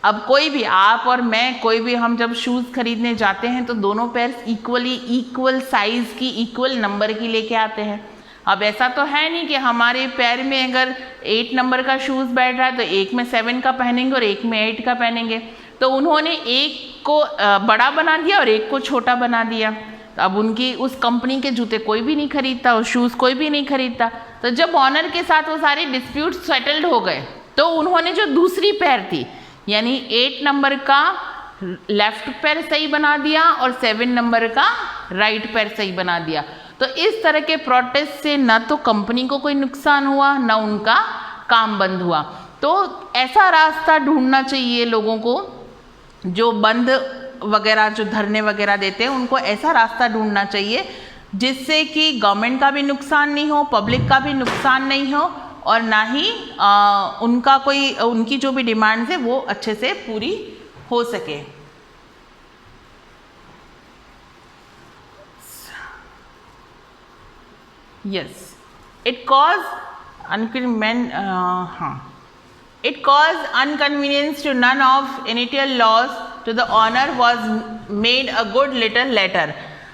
अब कोई भी, आप और मैं, कोई भी हम जब शूज़ खरीदने जाते हैं तो दोनों पैर इक्वल साइज़ की, इक्वल नंबर की लेके आते हैं। अब ऐसा तो है नहीं कि हमारे पैर में अगर 8 नंबर का शूज़ बैठ रहा है तो एक में 7 का पहनेंगे और एक में 8 का पहनेंगे। तो उन्होंने एक को बड़ा बना दिया और एक को छोटा बना दिया। तो अब उनकी उस कंपनी के जूते कोई भी नहीं खरीदता, और शूज़ कोई भी नहीं खरीदता। तो जब ऑनर के साथ वो सारे डिस्प्यूट सेटल्ड हो गए तो उन्होंने जो दूसरी पैर थी, यानी 8 नंबर का लेफ्ट पैर सही बना दिया और 7 नंबर का राइट पैर सही बना दिया। तो इस तरह के प्रोटेस्ट से ना तो कंपनी को कोई नुकसान हुआ, ना उनका काम बंद हुआ। तो ऐसा रास्ता ढूंढना चाहिए लोगों को, जो बंद वगैरह, जो धरने वगैरह देते हैं, उनको ऐसा रास्ता ढूंढना चाहिए जिससे कि गवर्नमेंट का भी नुकसान नहीं हो, पब्लिक का भी नुकसान नहीं हो, और ना ही उनकी जो भी डिमांड्स है वो अच्छे से पूरी हो सके। Yes, it cause inconvenience to none of initial laws. To the owner was made a good little letter.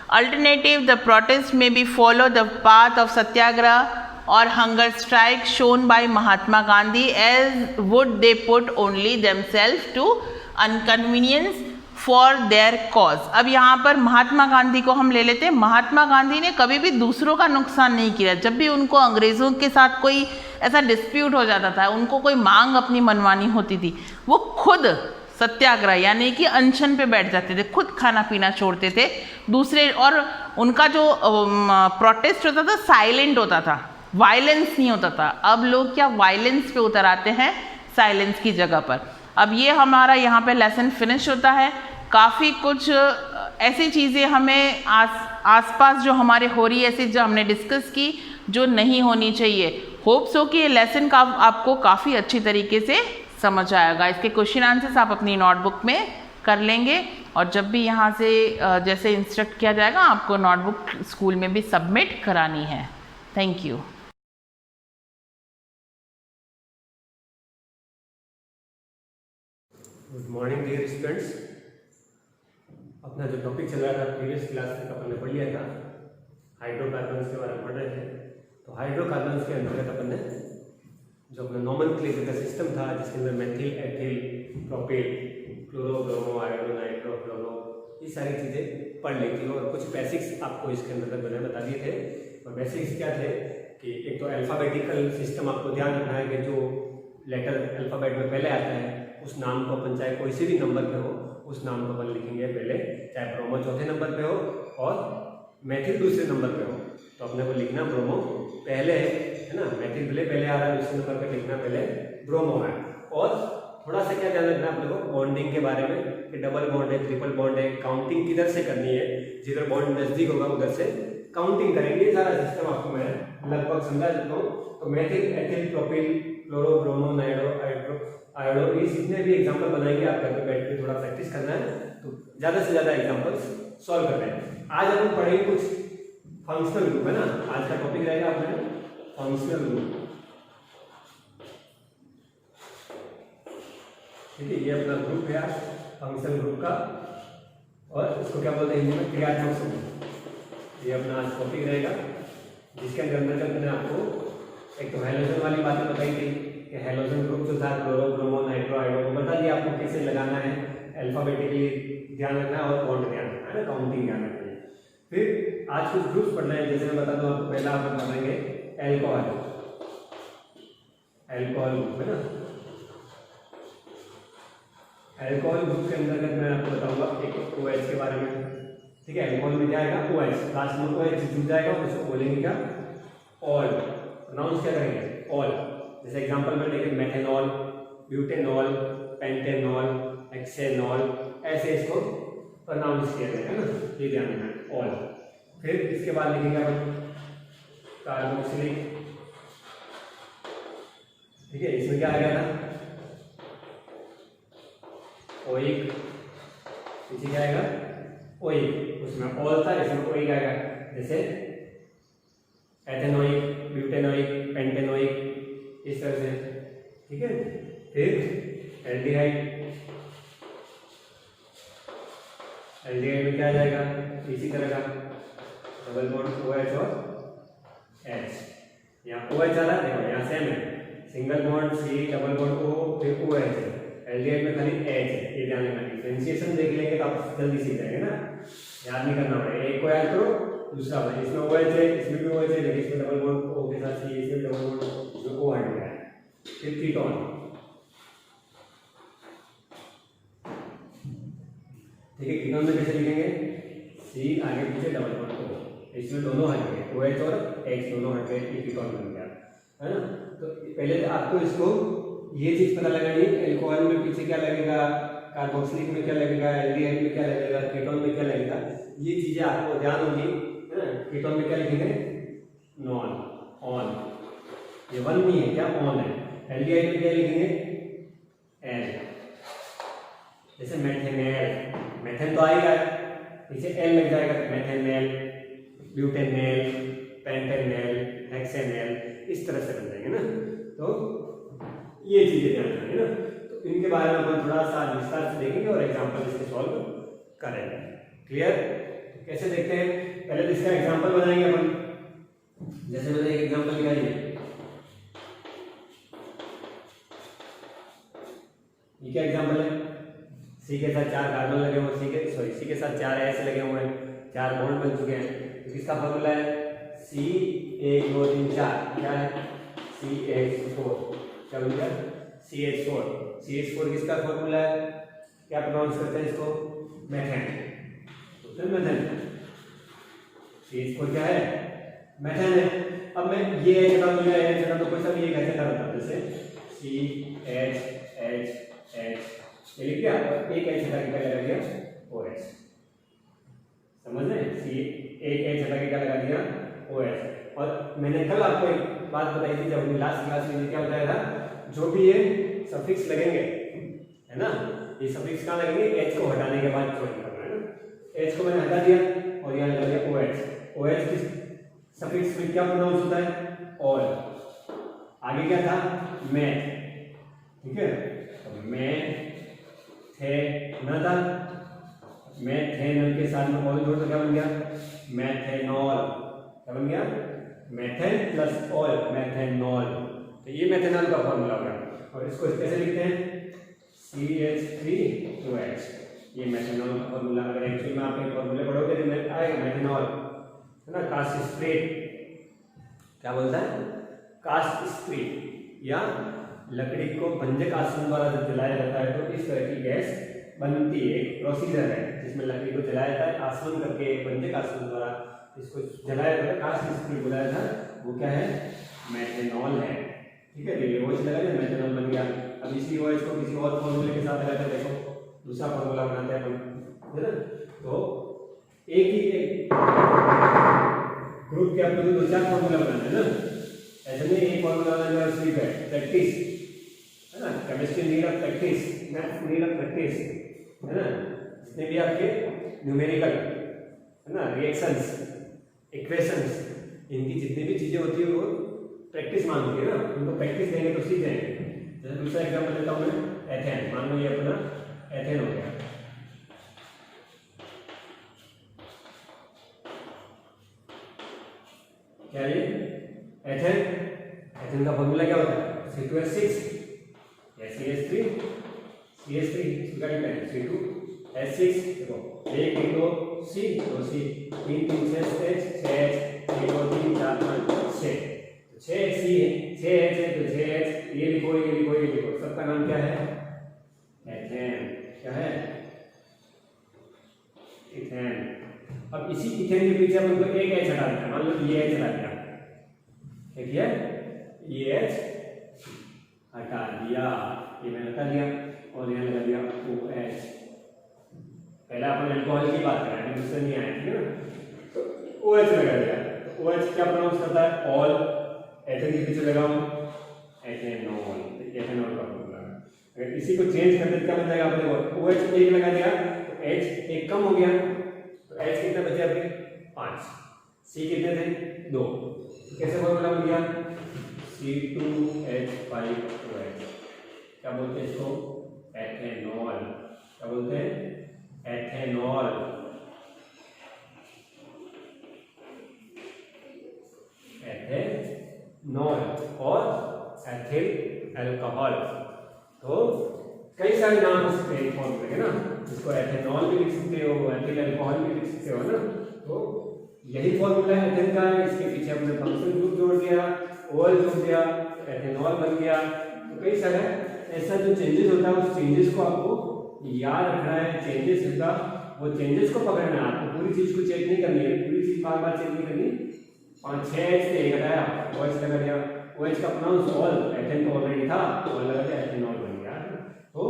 Alternative, the protest may be follow the path of satyagraha or hunger strike shown by Mahatma Gandhi, as would they put only themselves to inconvenience for their cause. अब यहाँ पर महात्मा गांधी को हम ले लेते हैं। महात्मा गांधी ने कभी भी दूसरों का नुकसान नहीं किया। जब भी उनको अंग्रेज़ों के साथ कोई ऐसा डिस्प्यूट हो जाता था, उनको कोई मांग अपनी मनवानी होती थी, वो खुद सत्याग्रह यानी कि अनशन पे बैठ जाते थे, खुद खाना पीना छोड़ते थे दूसरे, और उनका जो प्रोटेस्ट होता था साइलेंट होता था, वायलेंस नहीं होता था। अब लोग क्या वायलेंस पे उतर आते हैं साइलेंस की जगह पर। अब ये हमारा यहाँ पे लेसन फिनिश होता है। काफ़ी कुछ ऐसी चीज़ें हमें आसपास जो हमारे हो रही है, ऐसी जो हमने डिस्कस की, जो नहीं होनी चाहिए। होप्स हो कि ये लेसन का आपको काफ़ी अच्छी तरीके से समझ आएगा। इसके क्वेश्चन आंसर्स आप अपनी नोटबुक में कर लेंगे, और जब भी यहाँ से जैसे इंस्ट्रक्ट किया जाएगा, आपको नोटबुक स्कूल में भी सबमिट करानी है। Thank you. Good morning dear students. अपना जो टॉपिक चल रहा था प्रीवियस क्लास में अपन ने पढ़ लिया था, हाइड्रोकार्बन्स के बारे में पढ़ रहे थे। तो हाइड्रोकार्बन्स के अंतर्गत अपन ने जो अपना नॉमेनक्लेचर का सिस्टम था, जिसके अंदर methyl, ethyl, propyl, chloro, bromo, iodo, nitro, fluoro, ये सारी चीज़ें पढ़ ली थी, और कुछ बेसिक्स आपको इसके अंतर्गत मैंने बता दिए थे। और बेसिक्स क्या थे कि एक तो अल्फ़ाबेटिकल सिस्टम आपको ध्यान रखना है कि जो लेटर अल्फ़ाबेट में पहले आता है उस नाम को अपन, चाहे कोई से भी नंबर पे हो, उस नाम को अपन लिखेंगे पहले, चाहे ब्रोमो चौथे नंबर पे हो और मेथिल दूसरे नंबर पे हो, तो अपने को लिखना ब्रोमो पहले है ना, मेथिल पहले आ रहा है, दूसरे नंबर पे लिखना पहले ब्रोमो है। और थोड़ा सा क्या ध्यान रखना अपने को बॉन्डिंग के बारे में कि डबल बॉन्ड है, ट्रिपल बॉन्ड है, काउंटिंग किधर से करनी है, जिधर बॉन्ड नजदीक होगा उधर से काउंटिंग करेंगे। ये सारा सिस्टम आपको मैं लगभग समझा देता हूँ। तो methyl, ethyl, propyl, chloro, bromo, nitro, iodo, ये जितने भी एग्जाम्पल बनाएंगे आप घर पे बैठ के थोड़ा प्रैक्टिस करना है, तो ज़्यादा से ज़्यादा एग्जाम्पल्स सॉल्व करना है। आज हम पढ़ेंगे कुछ फंक्शनल ग्रुप, है ना, आज का टॉपिक रहेगा अपना फंक्शनल ग्रुप। ठीक है, ये अपना ग्रुप है आज फंक्शनल ग्रुप का। और इसको क्या बोलते हैं हिंदी में, क्रियात्मक समूह। ये अपना आज टॉपिक रहेगा, जिसके अंदर मैंने आपको एक तो हैलोजन वाली बातें बताई थी कि हैलोजन ग्रुप जो था क्लोरो, ब्रोमो, नाइट्रो, आयोडो, को बता दिया आपको कैसे लगाना है, अल्फाबेटिकली ध्यान रखना है और बॉन्ड ध्यान रखना है ना, काउंटिंग ध्यान रखना है। फिर आज कुछ ग्रुप्स पढ़ना है, जैसे मैं बता दूं आपको, पहला आप पढ़ेंगे एल्कोहल, एल्कोहल ग्रुप है ना। एल्कोहल ग्रुप के अंतर्गत मैं आपको बताऊंगा एक OH के बारे में, ठीक है। एल्कोहल में क्या आएगा, OH, लास्ट में OH जुड़ जाएगा, उसको बोलेंगे क्या, ऑल, प्रोनाउंस क्या करेंगे, ऑल। जैसे एग्जांपल में देखें मेथेनॉल, ब्यूटेनॉल, पेंटेनॉल, हेक्सेनॉल, ऐसे इसको प्रोनाउंस किया जाएगा ना, ये ध्यान रखना है, ऑल। फिर इसके बाद लिखेंगे अपन कार्बोक्सिलिक, ठीक है। इसमें क्या आ गया था, ओइक, पीछे क्या आएगा, ओइक, उसमें ऑल था, इसमें ओइक आएगा। जैसे एथेनोइक, ब्यूटेनोइक, पेंटेनोइक, इस तरह से, ठीक है। फिर एल्डिहाइड, एल्डिहाइड में क्या आ जाएगा, इसी तरह का डबल बॉन्ड OH और H। यहाँ OH आ रहा है, देखो यहाँ सेम है, single bond C, double bond O, फिर OH है। एल्डिहाइड में खाली H है, ये ध्यान रखना। डिफरेंशिएशन देख लेंगे तो आप जल्दी सीख जाएंगे ना, याद नहीं करना पड़ेगा। एक को याद करो, दूसरा वाला, इसमें OH है, इसमें भी OH है, लेकिन इसमें डबल बॉन्ड O के साथ C, इसमें डबल बॉन्ड इसमें O हट गया है। फिर कीटोन, ठीक है। कीटोन में कैसे लिखेंगे, C आगे पीछे डबल बॉन्ड O, इसमें दोनों हट गए, OH और H दोनों हट गए, ये कीटोन बन गया है ना। तो पहले आपको इसको ये चीज पता लगानी है, एल्कोहल में पीछे क्या लगेगा, कार्बोक्सिलिक में क्या लगेगा, एल्डिहाइड में क्या लगेगा, कीटोन में क्या लगेगा, ये चीजें आपको ध्यान होगी, है ना। कीटोन में क्या लिखेंगे, नॉन, ऑन, ये वन नहीं है, क्या ऑन है। एल्डिहाइड में क्या लिखेंगे, एल। जैसे मेथेनेल, मेथेन तो आएगा, पीछे एल लग जाएगा, मेथेनेल, ब्यूटेनेल, पेंटेनेल, हेक्सेनेल, इस तरह से बन जाएंगे ना। तो ये चीजें ध्यान रखेंगे ना। तो इनके बारे में अपन थोड़ा सा विस्तार से देखेंगे और एग्जांपल इसके सॉल्व करेंगे। क्लियर, तो कैसे देखते हैं, पहले तो इसका एग्जांपल बनाएंगे अपन। जैसे मैंने एक एग्जांपल लिखा है, ये क्या एग्जांपल है, C के साथ 4 कार्बन लगे हुए, C के साथ 4 S लगे हुए हैं, 4 बॉन्ड बन चुके हैं। तो किसका फॉर्मूला है, C1 2 3 4, क्या है, CH4, क्या बन गया, CH4। CH4 किसका फॉर्मूला है, क्या प्रोनाउंस करते हैं इसको, मेथेन, तो मेथेन, CH4 क्या है, मेथेन है। अब मैं ये H हटा दूंगा, H हटा तो कोई सा भी एक ऐसे कर देता, जैसे CH ये लिख दिया, और एक H हटा के क्या लगा दिया, OH, समझ रहे हैं, एक H हटा के क्या लगा दिया, OH। और मैंने कल आपको एक बात बताई थी, जब अपनी लास्ट क्लास में क्या बताया था, जो भी ये सफिक्स लगेंगे, है ना, ये सफिक्स कहाँ लगेंगे, H को हटाने के बाद ज्वाइन करना है ना। H को मैंने हटा दिया और यहाँ लगा दिया OH। OH किस सफिक्स में क्या प्रोनाउंस होता है, ऑल। आगे क्या था, मैथ, ठीक है, तो मैथ थे न था, मैथेनॉल के साथ में ऑल जोड़ तो क्या बन गया, मैथेनॉल, क्या बन गया, मेथेन प्लस ऑल, मैथेनॉल। तो ये मेथेनॉल का फॉर्मूला होगा। और इसको कैसे लिखते हैं, CH3OH, ये मेथेनॉल का फॉर्मूला। अगर एक्चुअली में आप एक फॉर्मूले पढ़ोगे तो आएगा मेथेनॉल, है ना। कास्ट स्ट्रेट, क्या बोलता है, कास्ट स्ट्रेट, या लकड़ी को भंजक आसवन द्वारा जब जलाया जाता है तो इस तरह की गैस बनती है। एक प्रोसीजर है जिसमें लकड़ी को जलाया जाता है, आसवन करके भंजक आसवन द्वारा इसको जलाया जाता है, कास्ट स्ट्रेट बुलाया था, वो क्या है, मेथेनॉल है, ठीक है। ये OH लगा दिया, मेथेनॉल बन गया। अब इसी OH को किसी और फॉर्मूले के साथ लगाते हैं, देखो दूसरा फॉर्मूला बनाते हैं अपन, है ना। तो एक ही ग्रुप के अपने दो चार फॉर्मूला बनाते हैं ना, ऐसे नहीं एक फॉर्मूला बनाने का सिर्फ है प्रैक्टिस, है ना। Chemistry need of practice, maths need of practice, है ना। इसमें भी आपके न्यूमेरिकल, है ना, रिएक्शंस, इक्वेशंस, इनकी जितनी भी चीजें होती है वो प्रैक्टिस मांगती है ना, उनको प्रैक्टिस देंगे तो सीख जाएंगे। जैसे दूसरा एग्जांपल लेता हूँ मैं, एथेन, मान लो ये अपना एथेन हो गया, क्या ये एथेन, एथेन का फॉर्मूला क्या होता है C2H6 या CH3 इसका डिपेंड C2H6 देखो 1 2 C 2 C 3 3 6 H 6 1 2 3 4 5 6 6 C है 6 H है तो 6 H ये लिखो ये लिखो ये लिखो, सबका नाम क्या है एथेन, क्या है इथेन। अब इसी इथेन के पीछे अपन को एक H हटा देना, मान लो ये H हटा दिया, ठीक है ये H हटा दिया, ये मैंने हटा दिया और यहाँ लगा दिया OH। पहले अपन अल्कोहल की बात कर रहे हैं, दूसरे नहीं आए, ठीक है ना, तो OH लगा दिया, तो OH क्या प्रोनाउंस करता है ऑल, एथेन के पीछे लगाओ एथेनॉल, एथेनॉल का फॉर्मूला। अगर इसी को चेंज कर देते क्या बन जाएगा अपने को, OH एक लगा दिया तो H एक कम हो गया, तो H कितने बचे आपके 5, C कितने थे 2, कैसे फॉर्मूला बन गया C2H5OH, क्या बोलते हैं इसको एथेनॉल, क्या बोलते हैं एथेनॉल। एथेनॉल और एथिल अल्कोहल, तो कई सारे नाम हो सकते हैं फॉर्मूले के ना, इसको एथेनॉल भी लिख सकते हो, एथिल अल्कोहल भी लिख सकते हो ना, तो यही फॉर्मूला है एथेन का, इसके पीछे हमने फंक्शनल ग्रुप जोड़ दिया, OL जोड़ दिया, एथेनॉल बन गया। तो कई सारे ऐसा जो चेंजेस होता है उस चेंजेस को आपको याद रखना है, चेंजेस होगा वो चेंजेस को पकड़ना है, आपको पूरी चीज को चेक नहीं करनी है, पूरी चीज बार बार चेक नहीं करनी। 5-6 H से एक हटाया OH लगा दिया, OH का प्रोनाउंस ऑल, एथेन तो ऑलरेडी था, ऑल लगा दिया एथेनॉल बन गया। तो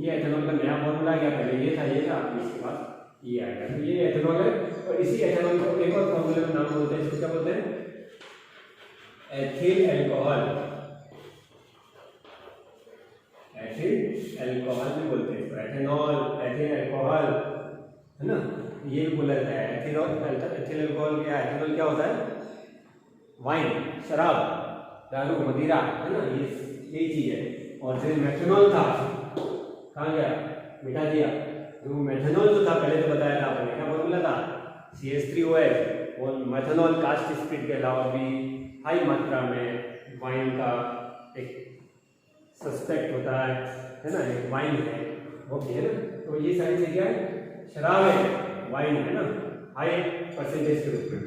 ये एथेनॉल का नया फॉर्मूला क्या, पहले ये था इसके बाद ये आ गया, तो ये एथेनॉल है। और इसी एथेनॉल को एक और फॉर्मूले का नाम बोलते हैं, इसको क्या बोलते हैं एथिल अल्कोहल, एथिल अल्कोहल भी बोलते हैं, तो एथेनॉल एथिल अल्कोहल है ना, ये भी बोला जाता है। एथिल अल्कोहल क्या है, एथेनॉल क्या होता है वाइन, शराब, दारू, मदिरा है ना, ये यही चीज है। और जो मेथनॉल था कहाँ गया, मिटा दिया, जो मेथनॉल जो था पहले तो बताया था आपने, क्या फॉर्मूला था CH3OH, और मेथनॉल कास्ट स्पीड के अलावा भी हाई मात्रा में वाइन का एक सस्पेक्ट होता है ना, एक वाइन है वो भी है ना, तो ये सारी चीजें शराब है, वाइन है ना, हाई परसेंटेज के रूप में,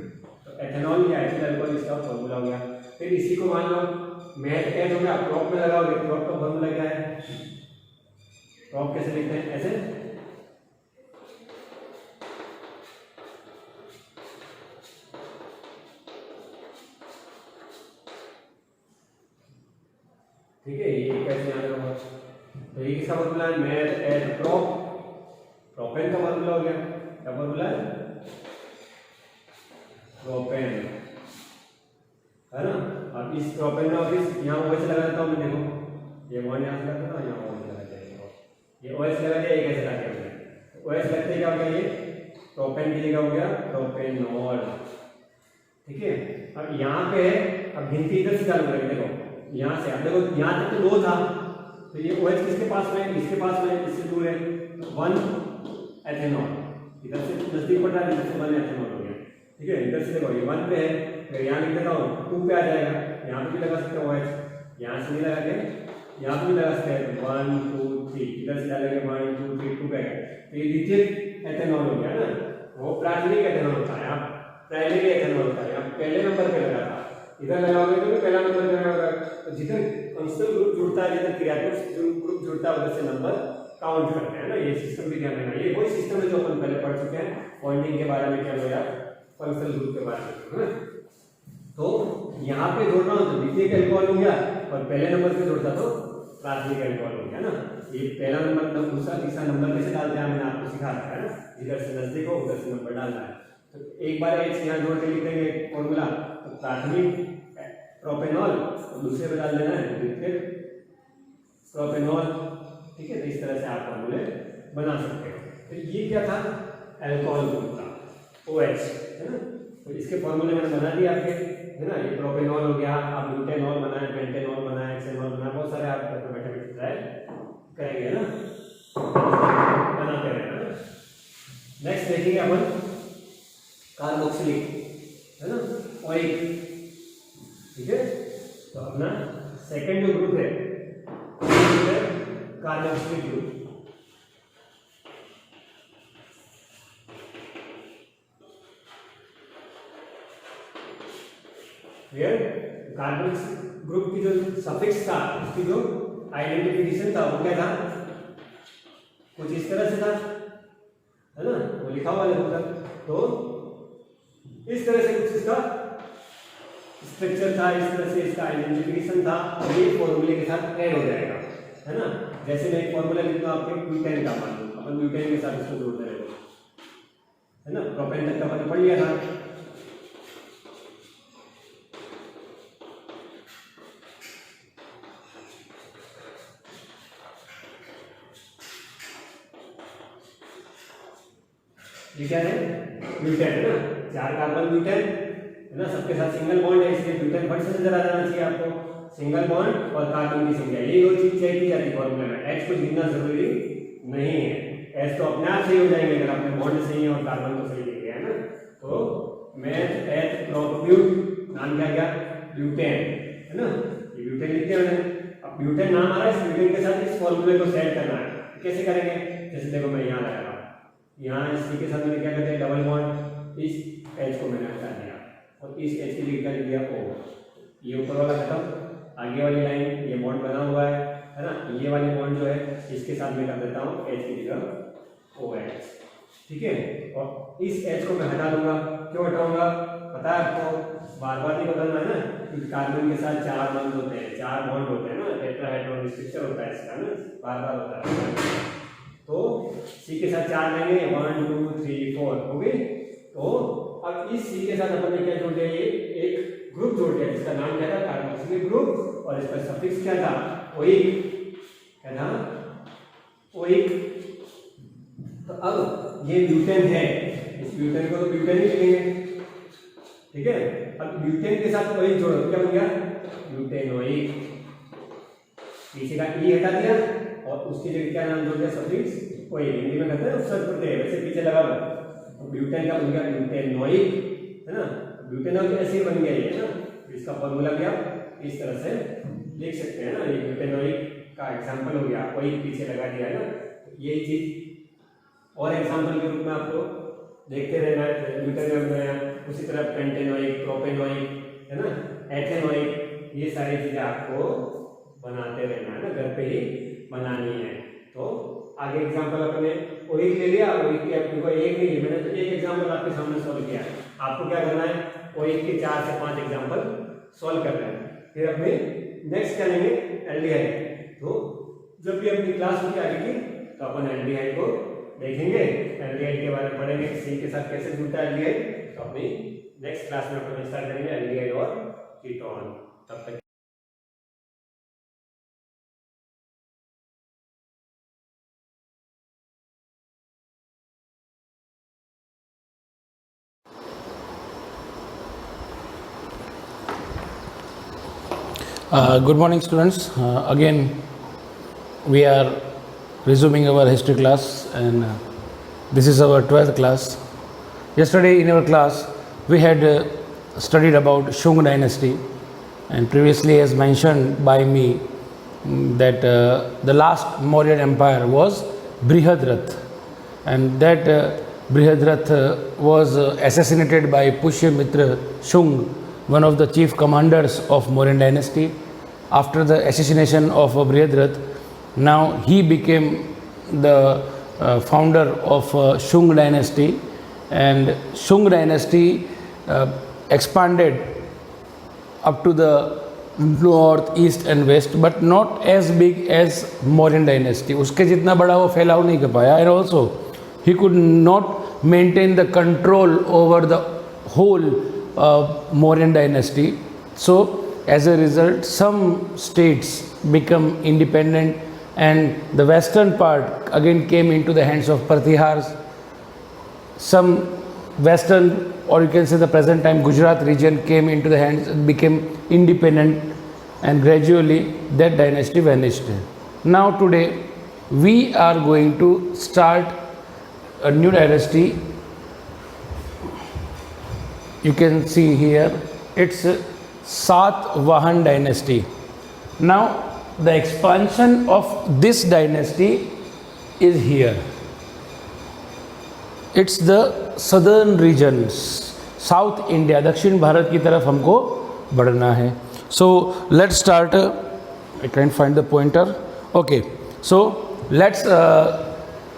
तो एथेनॉल या एथिल अल्कोहल इसका फॉर्मूला हो गया। फिर इसी को मान लो मैथ ऐड हो गया, क्रॉप में लगाओगे, क्रॉप का फॉर्मूला क्या है, क्रॉप कैसे लिखते हैं ऐसे, ठीक है, ये कैसे याद रखोगे, तो ये किसका फॉर्मूला है मैथ ऐड क्रॉप, प्रोपेन का फॉर्मूला हो गया, क्या फॉर्मूला है प्रोपेन है ना। अब इस प्रोपेन का ऑफिस यहाँ OH लगा देता हूँ मैं, देखो ये वन यहाँ से लगा देता हूँ, यहाँ OH लगा दिया, ये OH लगा दिया, ये कैसे लगा दिया OH लगते क्या हो गया, ये प्रोपेन की जगह हो गया प्रोपेनॉल, ठीक है। अब यहाँ पे अब गिनती इधर से चालू करेंगे, देखो यहाँ से, अब देखो यहाँ तक तो 2 था, तो ये OH किसके पास में, इसके पास में, इससे दूर है 1 एथेनॉल, इधर से नजदीक पड़ रहा है, इधर से 1 एथेनॉल हो गया, ठीक है। इधर से देखो ये 1 पे है, फिर यहाँ लिख देता हूँ 2 पे आ जाएगा, यहाँ पे भी लगा सकते हो OH, यहाँ से नहीं लगा के यहाँ पे भी लगा सकते हैं 1 2 3, इधर से डालेंगे 1 2 3 2 पे आएगा, तो ये द्वितीयक एथेनॉल हो गया ना, वो प्राथमिक एथेनॉल होता है, आप प्राइमरी एथेनॉल होता है, आप पहले नंबर पे लगा था, इधर लगाओगे तो पहला नंबर पे लगाओगे, तो जिधर फंक्शनल ग्रुप जुड़ता है, जिधर क्रियात्मक ग्रुप जुड़ता है, उधर से नंबर काउंट करते हैं ना, ये सिस्टम भी ध्यान रखना, ये वही सिस्टम है जो अपन पहले पढ़ चुके हैं, पॉइंटिंग के बारे में क्या हुआ, फंक्शनल ग्रुप के बारे में है ना। तो यहाँ पे जोड़ना हो तो द्वितीयक अल्कोहल हो गया, और पहले नंबर पे जोड़ता तो प्राथमिक अल्कोहल हो गया ना। ये पहला नंबर, दूसरा, तीसरा नंबर कैसे डालते हैं मैंने आपको सिखा रखा है ना, जिधर से नजदीक हो उधर से नंबर डालना है। तो एक बार H यहाँ जोड़ के लिख देंगे फॉर्मूला, तो प्राथमिक प्रोपेनॉल, और दूसरे पे डाल देना है द्वितीयक प्रोपेनॉल, ठीक है। तो इस तरह से आप फॉर्मूले बना सकते हो। तो ये क्या था, अल्कोहल ग्रुप था OH है ना, तो इसके फॉर्मूले मैंने बना दिए आपके है ना, ये प्रोपेनॉल हो गया, आप ब्यूटेनॉल बनाए, पेंटेनॉल बनाए, हेक्सेनॉल बनाए, बहुत सारे आप घर पे बैठे बैठे ट्राई करेंगे ना, बनाते रहना। नेक्स्ट देखेंगे अपन कार्बोक्सिलिक है ना, OH ठीक है। तो अपना सेकंड जो ग्रुप है carboxylic group. Clear. Carboxylic group की जो सफिक्स था उसकी जो आइडेंटिफिकेशन था वो क्या था, कुछ इस तरह से था, है ना, वो लिखा हुआ है ऊपर। तो इस तरह से कुछ इसका स्ट्रक्चर था, इस तरह से इसका आइडेंटिफिकेशन था, और ये फॉर्मूले के साथ ऐड हो जाएगा, है ना। जैसे मैं एक फॉर्मूला लिखता हूँ आपके ब्यूटेन का, मान लो अपन ब्यूटेन के साथ इसको जोड़ते रहे, है ना। प्रोपेन तक का अपन पढ़ लिया था। ये क्या है, ब्यूटेन, है ना, 4 कार्बन ब्यूटेन, है ना, सबके साथ सिंगल बॉन्ड है, इसलिए ब्यूटेन फट से नजर आ जाना चाहिए आपको। सिंगल बॉन्ड और कार्बन की संख्या, ये दो चीज चेक की जाती है फॉर्मूला में। एच को गिनना जरूरी नहीं है, एच तो अपने आप सही हो जाएंगे अगर आपने बॉन्ड सही है और कार्बन को सही लिख दिया, है ना। तो मैथ एच प्रोप्यूट, नाम क्या गया, ब्यूटेन, है ना, ये ब्यूटेन लिख दिया मैंने। अब ब्यूटेन नाम आ रहा है, इस ब्यूटेन के साथ इस फॉर्मूले को सेट करना है। कैसे करेंगे, जैसे देखो मैं यहाँ लगा रहा हूँ, यहाँ इसी के साथ मैंने क्या करते हैं, डबल बॉन्ड, इस एच को मैंने हटा दिया और इस एच के लिए कर दिया ओ, ये ऊपर वाला खत्म, आगे वाली लाइन ये बॉन्ड बना हुआ है ना, ये वाली बॉन्ड जो है इसके साथ मैं कर देता हूँ एच की जगह ओ एच, ठीक है। और इस एच को मैं हटा दूंगा, क्यों हटाऊंगा पता है आपको, बार बार नहीं बदलना है ना, क्योंकि कार्बन के साथ 4 बॉन्ड होते हैं, 4 बॉन्ड होते हैं ना, टेट्राहेड्रॉन स्ट्रक्चर होता है इसका ना, बार बार होता है। तो सी के साथ 4 लेंगे, 1 2 3 4 हो गई। तो अब इस सी के साथ अपन ने क्या जोड़ दिया, ये एक ग्रुप जोड़ दिया जिसका नाम क्या था, कार्बोक्सिलिक ग्रुप, और इसका सफिक्स क्या था, ओइक, क्या था, ओइक। तो अब ये ब्यूटेन है, इस ब्यूटेन को तो ब्यूटेन ही लिखेंगे, ठीक है। अब ब्यूटेन के साथ ओइक जोड़ो, क्या बन गया, ब्यूटेनोइक। पीछे का ई हटा दिया और उसकी जगह क्या नाम जोड़ दिया, सफिक्स ओइक। हिंदी में कहते हैं उपसर्ग प्रत्यय, वैसे पीछे लगा लो, तो ब्यूटेन का बन गया ब्यूटेनोइक, है ना। ब्यूटेनॉल ऐसे बन गया ये, है ना। इसका फॉर्मूला भी आप इस तरह से लिख सकते हैं ना, ये ब्यूटेनोइक का एग्जांपल हो गया, ओइक पीछे लगा दिया है ना। ये चीज और एग्जांपल के रूप में आपको देखते रहना है, ब्यूटेनॉल में उसी तरह पेंटेनोइक, प्रोपेनोइक, है ना, एथेनोइक, ये सारी चीजें आपको बनाते रहना है ना, घर पे ही बनानी है। तो आगे एग्जांपल अपने ओइक ले लिया, ओइक के अपने को एक नहीं, मैंने तो एक एग्जांपल आपके सामने सॉल्व किया, आपको क्या करना है, ओइक के 4 से 5 एग्जांपल सॉल्व करना है। फिर अपने नेक्स्ट क्या लेंगे, एल्डिहाइड। तो जब भी अपनी क्लास होगी आगे की, तो अपन एल्डिहाइड को देखेंगे, एल्डिहाइड के बारे में पढ़ेंगे, सी के साथ कैसे जुड़ता है एल्डिहाइड। तो अपनी नेक्स्ट क्लास में अपन स्टार्ट करेंगे एल्डिहाइड और कीटोन। तब तक Good morning, students. Again, we are resuming our history class, and this is our 12th class. Yesterday in our class, we had studied about Shung dynasty, and previously, as mentioned by me, that the last Mauryan empire was Brihadrath, and that Brihadrath was assassinated by Pushyamitra Shung, one of the chief commanders of Mauryan dynasty. After the assassination of Brihadrath, now he became the founder of Shung dynasty, and Shung dynasty expanded up to the north, east and west, but not as big as Mauryan dynasty. उसके जितना बड़ा वो फैलाव नहीं कर पाया, and also he could not maintain the control over the whole Mauryan dynasty. So as a result, some states become independent, and the western part again came into the hands of Pratihars. Some western, or you can say the present time Gujarat region, came into the hands and became independent, and gradually that dynasty vanished. Now today we are going to start a new dynasty. You can see here, it's Satvahan dynasty. Now the expansion of this dynasty is here. It's the southern regions, South India, दक्षिण भारत की तरफ हमको बढ़ना है. So let's start. I can't find the pointer. Okay, so let's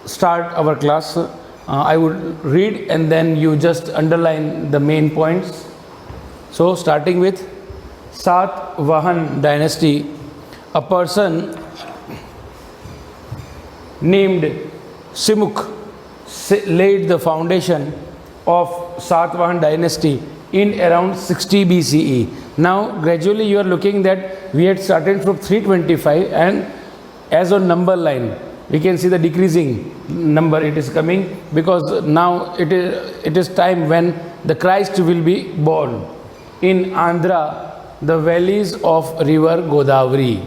start our class. I would read and then you just underline the main points. So starting with Satvahan dynasty, a person named Simukh laid the foundation of Satvahan dynasty in around 60 BCE. Now gradually you are looking that we had started from 325, and as on number line we can see the decreasing number it is coming, because now it is time when the Christ will be born in Andhra, the valleys of river Godavari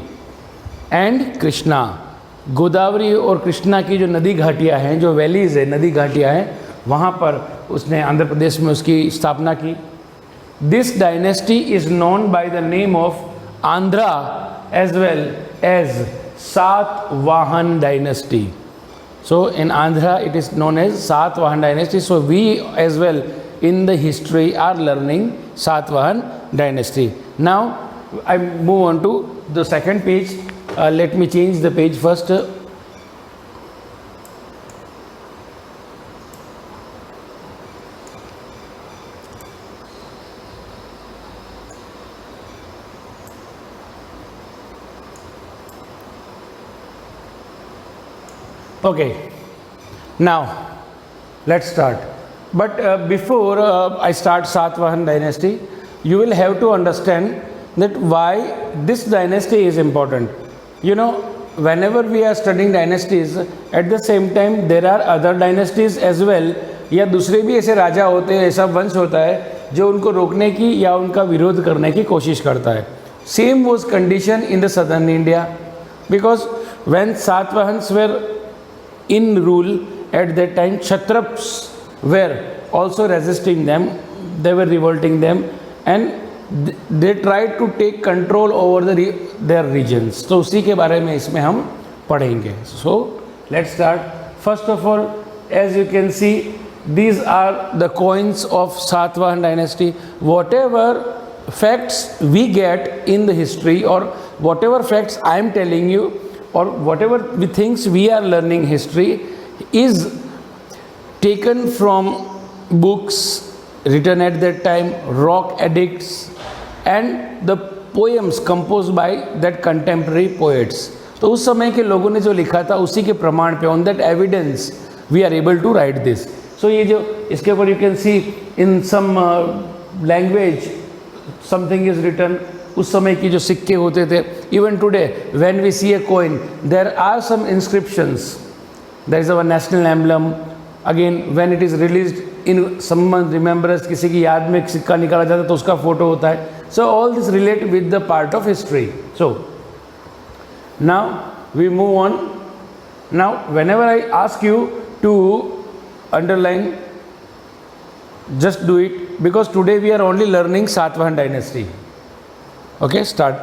and Krishna. Godavari और कृष्णा की जो नदी घाटियाँ हैं, जो valleys है, नदी घाटियाँ हैं, वहाँ पर उसने आंध्र प्रदेश में उसकी स्थापना की. This dynasty is known by the name of Andhra as well as Satavahana dynasty. So in Andhra it is known as Satavahana dynasty. So we as well in the history are learning Satvahan dynasty. Now I move on to the second page. Let me change the page first. Okay, now let's start. But before I start Satvahan dynasty, you will have to understand that why this dynasty is important. You know, whenever we are studying dynasties, at the same time there are other dynasties as well. या दूसरे भी ऐसे राजा होते हैं, ऐसा वंश होता है जो उनको रोकने की या उनका विरोध करने की कोशिश करता है. Same was condition in the southern India, because when Satvahans were in rule at that time, Kshatraps were also resisting them, they were revolting them, and they tried to take control over their regions. तो उसी के बारे में इसमें हम पढ़ेंगे. So let's start. First of all, as you can see, these are the coins of Satvahan dynasty. Whatever facts we get in the history, or whatever facts I am telling you, or whatever we things we are learning history, is taken from books written at that time, rock edicts, and the poems composed by that contemporary poets. तो उस समय के लोगों ने जो लिखा था उसी के प्रमाण पे, on that evidence we are able to write this. So ये जो इसके ऊपर you can see in some language something is written. उस समय की जो सिक्के होते थे, even today when we see a coin there are some inscriptions. There is our national emblem. Again when it is released in someone remembrance, किसी की याद में सिक्का निकाला जाता है तो उसका फोटो होता है. So all this relate with the part of history. So now we move on. Now whenever I ask you to underline, just do it, because today we are only learning Satvahan dynasty. Okay, start.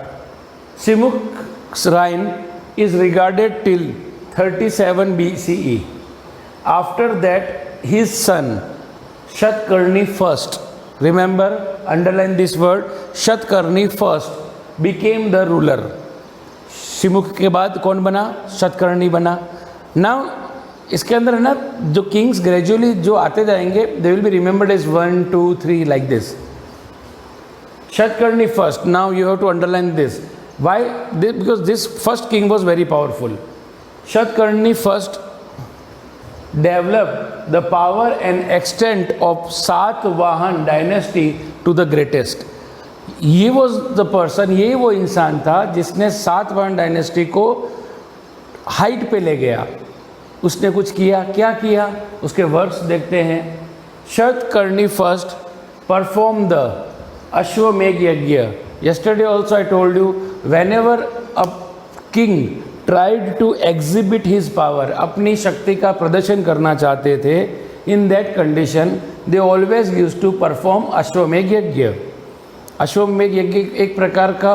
Simukh's reign is regarded till 37 BCE. After that, his son Shatkarni first, remember, underline this word, Shatkarni first became the ruler. Simukha के बाद कौन बना? शतकर्णी बना. Now इसके अंदर है ना, जो किंग्स ग्रेजुअली जो आते जाएंगे, they will be remembered as 1, 2, 3 like this. Shatkarni first. Now you have to underline this. Why? Because this first king was very powerful. Shatkarni first developed the power and extent of Satvahan dynasty to the greatest. ये was the person, ये वो इंसान था जिसने Satavahana dynasty को height पे ले गया. उसने कुछ किया. क्या किया? उसके वर्क्स देखते हैं. शतकर्णी फर्स्ट परफॉर्म द अश्वमेघ यज्ञ. Yesterday also I told you, whenever a king tried to exhibit his power, अपनी शक्ति का प्रदर्शन करना चाहते थे, in that condition they always used to perform अश्वमेघ यज्ञ. अश्वमेध यज्ञ एक प्रकार का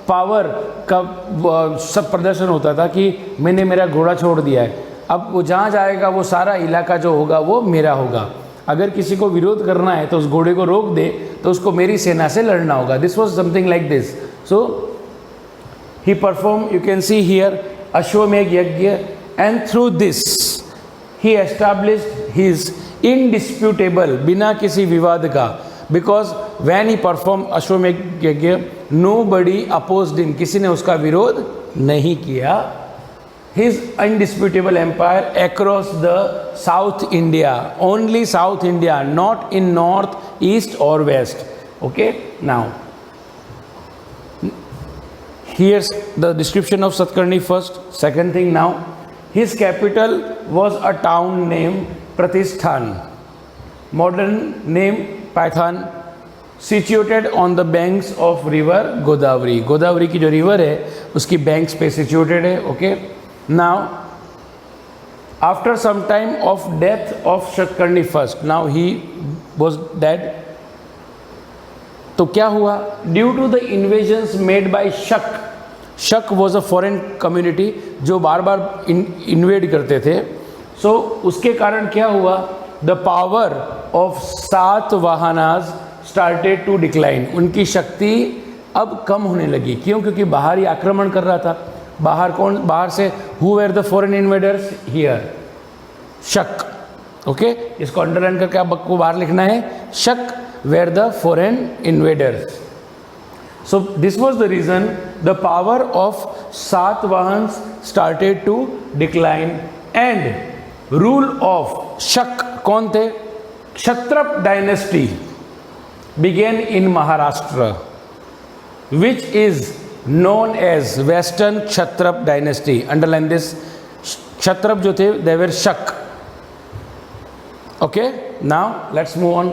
पावर का सब प्रदर्शन होता था कि मैंने मेरा घोड़ा छोड़ दिया है, अब वो जहाँ जाएगा वो सारा इलाका जो होगा वो मेरा होगा। अगर किसी को विरोध करना है तो उस घोड़े को रोक दे तो उसको मेरी सेना से लड़ना होगा। This was something like this. So he perform, you can see here, Ashvamedha yajna, and through this he established his indisputable, बिना किसी विवाद का, बिकॉज वैन ही परफॉर्म अश्वमेध यज्ञ नोबडी अपोज्ड हिम, किसी ने उसका विरोध नहीं किया। His indisputable empire across the South India, only South India, not in North, East or West. Okay, now here's the description of Satkarni first. Second thing, now his capital was a town named Pratishthan, modern name Paithan, situated on the banks of river Godavari. Godavari की जो river है उसकी banks पे situated है। Okay, now after some time of death of Satkarni first, now he was dead, तो क्या हुआ, due to the invasions made by Shaka, Shaka was a foreign community जो बार बार इन्वेड करते थे। सो उसके कारण क्या हुआ, the power of Satavahanas started to decline, उनकी शक्ति अब कम होने लगी। क्यों? क्योंकि बाहर ही आक्रमण कर रहा था। बाहर कौन, बाहर से who were the foreign invaders, here Shaka. Okay, इसको अंडरलाइन करके आपको बाहर लिखना है, Shaka were the foreign invaders. So this was the reason the power of Satavahanas started to decline and rule of Shaka, कौन थे, Kshatrapa dynasty began in Maharashtra, which is known as Western Kshatrap dynasty. Underline this. Kshatrap जो थे they were Shak. Okay, now let's move on.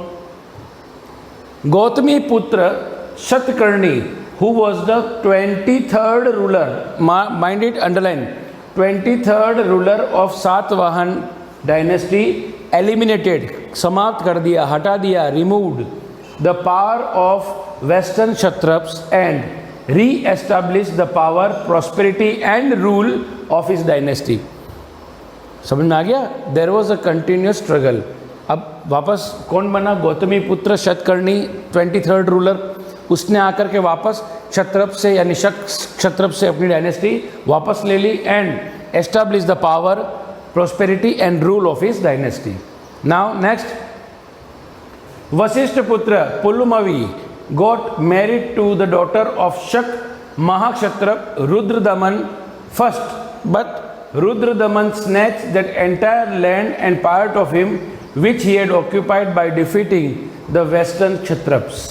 Gautami Putra Shatkarni, who was the 23rd ruler, mind it, underline, 23rd ruler of Satvahan dynasty, eliminated, समाप्त कर दिया, हटा दिया, removed the power of Western Kshatraps and re-establish the power, prosperity and rule of his dynasty. समझ में आ गया? There was a continuous struggle. अब वापस कौन बना, गौतमी पुत्र शतकर्णी, 23rd रूलर, उसने आकर के वापस क्षत्रप से यानी क्षत्रप से अपनी डायनेस्टी वापस ले ली and establish the power, prosperity and rule of his dynasty. Now next, Vashishtha Putra Pulumavi got married to the daughter of Shak Mahakshatrap Rudradaman first, but Rudradaman snatched that entire land and part of him which he had occupied by defeating the western Kshatraps.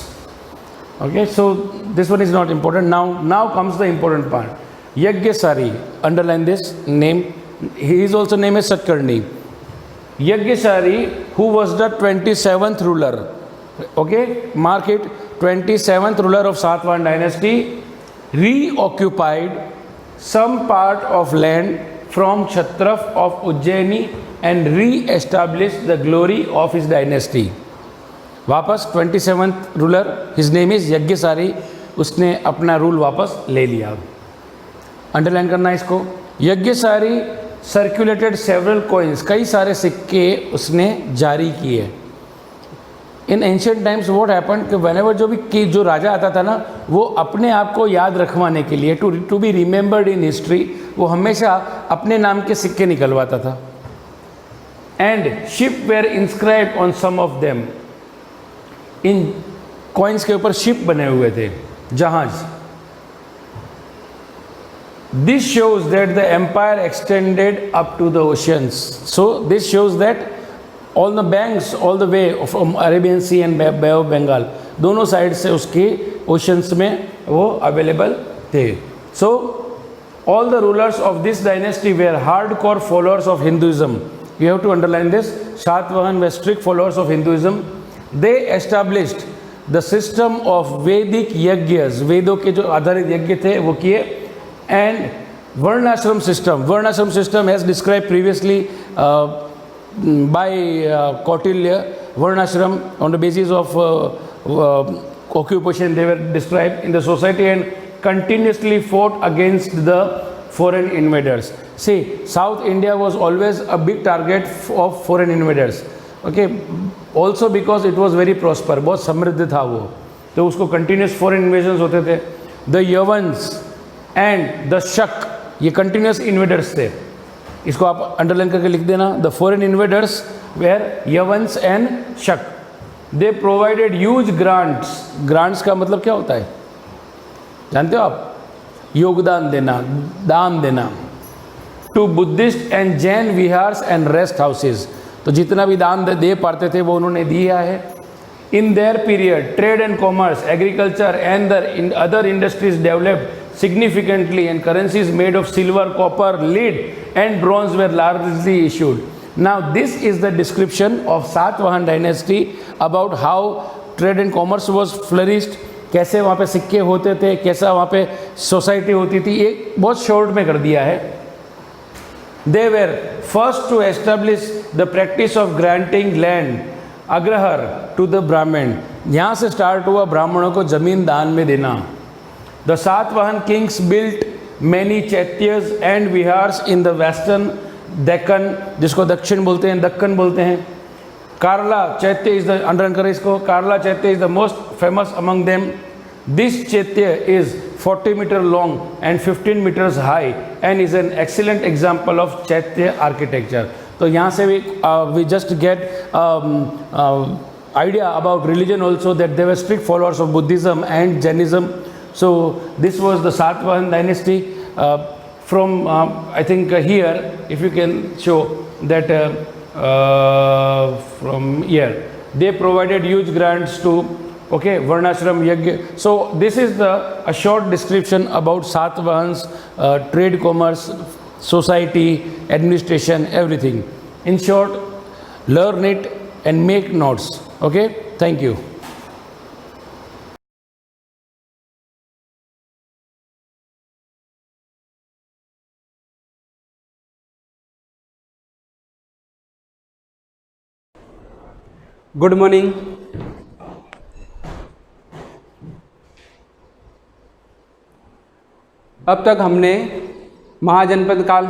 Okay, so this one is not important. Now comes the important part. Yagyasari, underline this name, he is also named as Satkarni. Yagyasari, who was the 27th ruler, okay, mark it, 27th ruler of Satvahan dynasty, reoccupied some part of land from Kshatrap of Ujjaini and re-established the glory of his dynasty. वापस 27th ruler, his name is यज्ञसारी, उसने अपना rule वापस ले लिया। Underline करना इसको, यज्ञसारी circulated several coins, कई सारे सिक्के उसने जारी किए। In ancient times what happened कि व्हेनेवर जो राजा आता था ना, वो अपने आप को याद रखवाने के लिए, to be remembered in history, वो हमेशा अपने नाम के सिक्के निकलवाता था। And ship were inscribed on some of them, इन कॉइन्स के ऊपर शिप बने हुए थे, जहाज। This shows that the empire extended up to the oceans, so this shows that all the banks all the way from Arabian sea and bay of Bengal, दोनों side से उसके ओशंस में वो अवेलेबल थे। सो all the rulers of this dynasty were hard core followers of Hinduism, you have to underline this, Satavahana were strict followers of Hinduism. They established the system of Vedic yajnas, वेदों के जो आधारित यज्ञ थे वो किए, एंड वर्णाश्रम system has describe previously by Kautilya, Varnashram on the basis of occupation they were described in the society and continuously fought against the foreign invaders. See, South India was always a big target of foreign invaders. Okay, also because it was very prosper, बहुत समृद्ध था वो, तो उसको continuous foreign invasions होते थे. The Yavans and the Shak, ये continuous invaders थे. इसको आप अंडरलाइन करके लिख देना. The foreign invaders were Yavans and Shak. They provided huge grants. Grants का मतलब क्या होता है जानते हो आप? योगदान देना, दान देना. To Buddhist and Jain viharas and rest houses. तो जितना भी दान दे पाते थे वो उन्होंने दिया है. In their period trade and commerce, agriculture and the other industries developed significantly and currencies made of silver, copper, lead and bronze were largely issued. Now this is the description of Satavahan dynasty about how trade and commerce was flourished. कैसे वहाँ पे सिक्के होते थे, कैसा वहाँ पे society होती थी, एक बहुत शॉर्ट में कर दिया है. They were first to establish the practice of granting land, agrahar, to the Brahmin. यहाँ से स्टार्ट हुआ ब्राह्मणों को जमीन दान में देना. The Satavahan kings built many chaityas and vihars in the western Deccan, जिसको दक्षिण बोलते हैं, दक्कन बोलते हैं. Karla chaitya is the, underline करें इसको, Karla chaitya is the most famous among them. This chaitya is 40 meter long and 15 meters high and is an excellent example of chaitya architecture. तो यहाँ से we just get idea about religion also, that they were strict followers of Buddhism and Jainism. So this was the Satavahan dynasty. From I think here, if you can show that from here, they provided huge grants to Varnashram Yajna. So this is a short description about Satavahan's trade, commerce, society, administration, everything. In short, learn it and make notes. Okay, thank you. Good morning. अब तक हमने महाजनपद काल,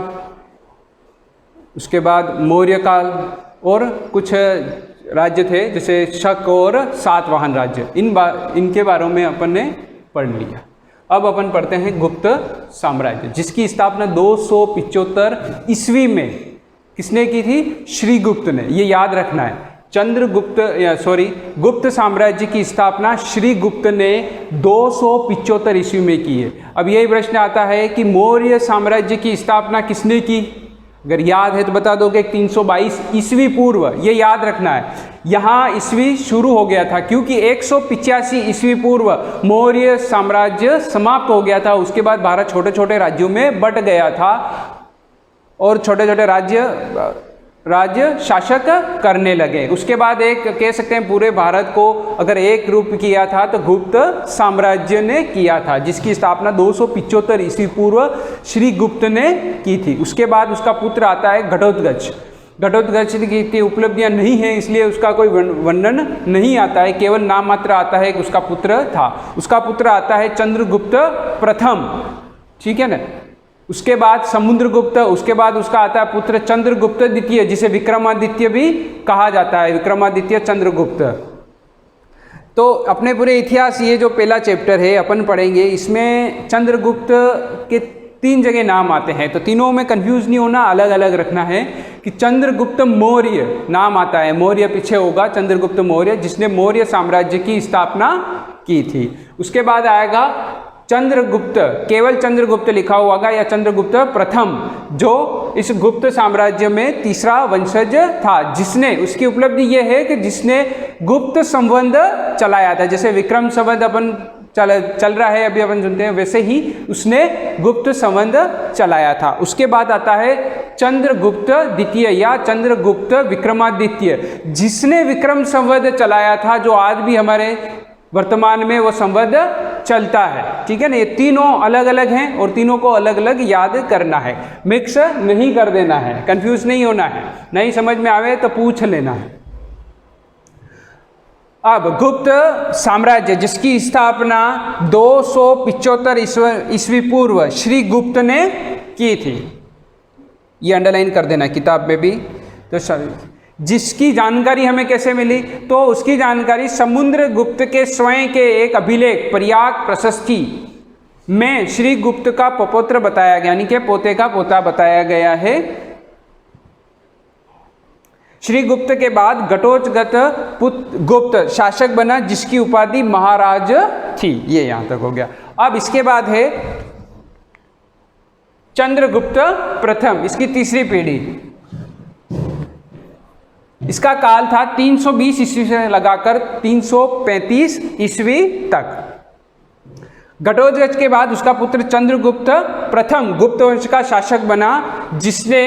उसके बाद मौर्य काल और कुछ राज्य थे जैसे शक और सातवाहन राज्य, इनके बारे में अपन ने पढ़ लिया. अब अपन पढ़ते हैं गुप्त साम्राज्य, जिसकी स्थापना 275 ईस्वी में किसने की थी? श्रीगुप्त ने. ये याद रखना है, गुप्त साम्राज्य की स्थापना श्रीगुप्त ने 275 ईस्वी में की है. अब यही प्रश्न आता है कि मौर्य साम्राज्य की स्थापना किसने की? अगर याद है तो बता दोगे 322 ईस्वी पूर्व. ये याद रखना है, यहाँ ईस्वी शुरू हो गया था क्योंकि 185 ईस्वी पूर्व मौर्य साम्राज्य समाप्त हो गया था. उसके बाद भारत छोटे छोटे राज्यों में बट गया था और छोटे छोटे राज्य शासक करने लगे. उसके बाद एक कह सकते हैं पूरे भारत को अगर एक रूप किया था तो गुप्त साम्राज्य ने किया था, जिसकी स्थापना 275 ईस्वी पूर्व श्रीगुप्त ने की थी. उसके बाद उसका पुत्र आता है घटोत्कच. घटोत्कच की इतनी उपलब्धियां नहीं है इसलिए उसका कोई वर्णन नहीं आता है, केवल नाम मात्र आता है कि उसका पुत्र था. उसका पुत्र आता है चंद्रगुप्त प्रथम, ठीक है ना. उसके बाद समुद्रगुप्त, उसके बाद उसका आता है पुत्र चंद्रगुप्त द्वितीय, जिसे विक्रमादित्य भी कहा जाता है, विक्रमादित्य चंद्रगुप्त. तो अपने पूरे इतिहास, ये जो पहला चैप्टर है अपन पढ़ेंगे, इसमें चंद्रगुप्त के 3 जगह नाम आते हैं. तो तीनों में कंफ्यूज नहीं होना, अलग अलग रखना है कि चंद्रगुप्त मौर्य नाम आता है, मौर्य पीछे होगा, चंद्रगुप्त मौर्य जिसने मौर्य साम्राज्य की स्थापना की थी. उसके बाद आएगा चंद्रगुप्त, केवल चंद्रगुप्त लिखा हुआ होगा, या चंद्रगुप्त प्रथम, जो इस गुप्त साम्राज्य में तीसरा वंशज था, जिसने, उसकी उपलब्धि यह है कि जिसने गुप्त संबंध चलाया था. जैसे विक्रम संबंध अपन चल रहा है अभी अपन सुनते हैं, वैसे ही उसने गुप्त संबंध चलाया था. उसके बाद आता है चंद्रगुप्त द्वितीय या चंद्रगुप्त विक्रमादित्य, जिसने विक्रम संबंध चलाया था, जो आज भी हमारे वर्तमान में वो संबंध चलता है. ठीक है ना. ये तीनों अलग अलग हैं और तीनों को अलग अलग याद करना है, मिक्स नहीं कर देना है, कंफ्यूज नहीं होना है. नहीं समझ में आवे तो पूछ लेना है. अब गुप्त साम्राज्य जिसकी स्थापना 275 ईस्वी पूर्व श्री गुप्त ने की थी, ये अंडरलाइन कर देना किताब में भी। तो जिसकी जानकारी हमें कैसे मिली, तो उसकी जानकारी समुद्रगुप्त के स्वयं के एक अभिलेख प्रयाग प्रशस्ति में श्री गुप्त का पौत्र बताया गया, यानी कि पोते का पोता बताया गया है। श्री गुप्त के बाद घटोत्कच गुप्त शासक बना जिसकी उपाधि महाराज थी। ये यहां तक हो गया। अब इसके बाद है चंद्रगुप्त प्रथम, इसकी तीसरी पीढ़ी। इसका काल था 320 ईस्वी से लगाकर 335 ईस्वी तक। घटोत्कच के बाद उसका पुत्र चंद्रगुप्त प्रथम गुप्त वंश का शासक बना जिसने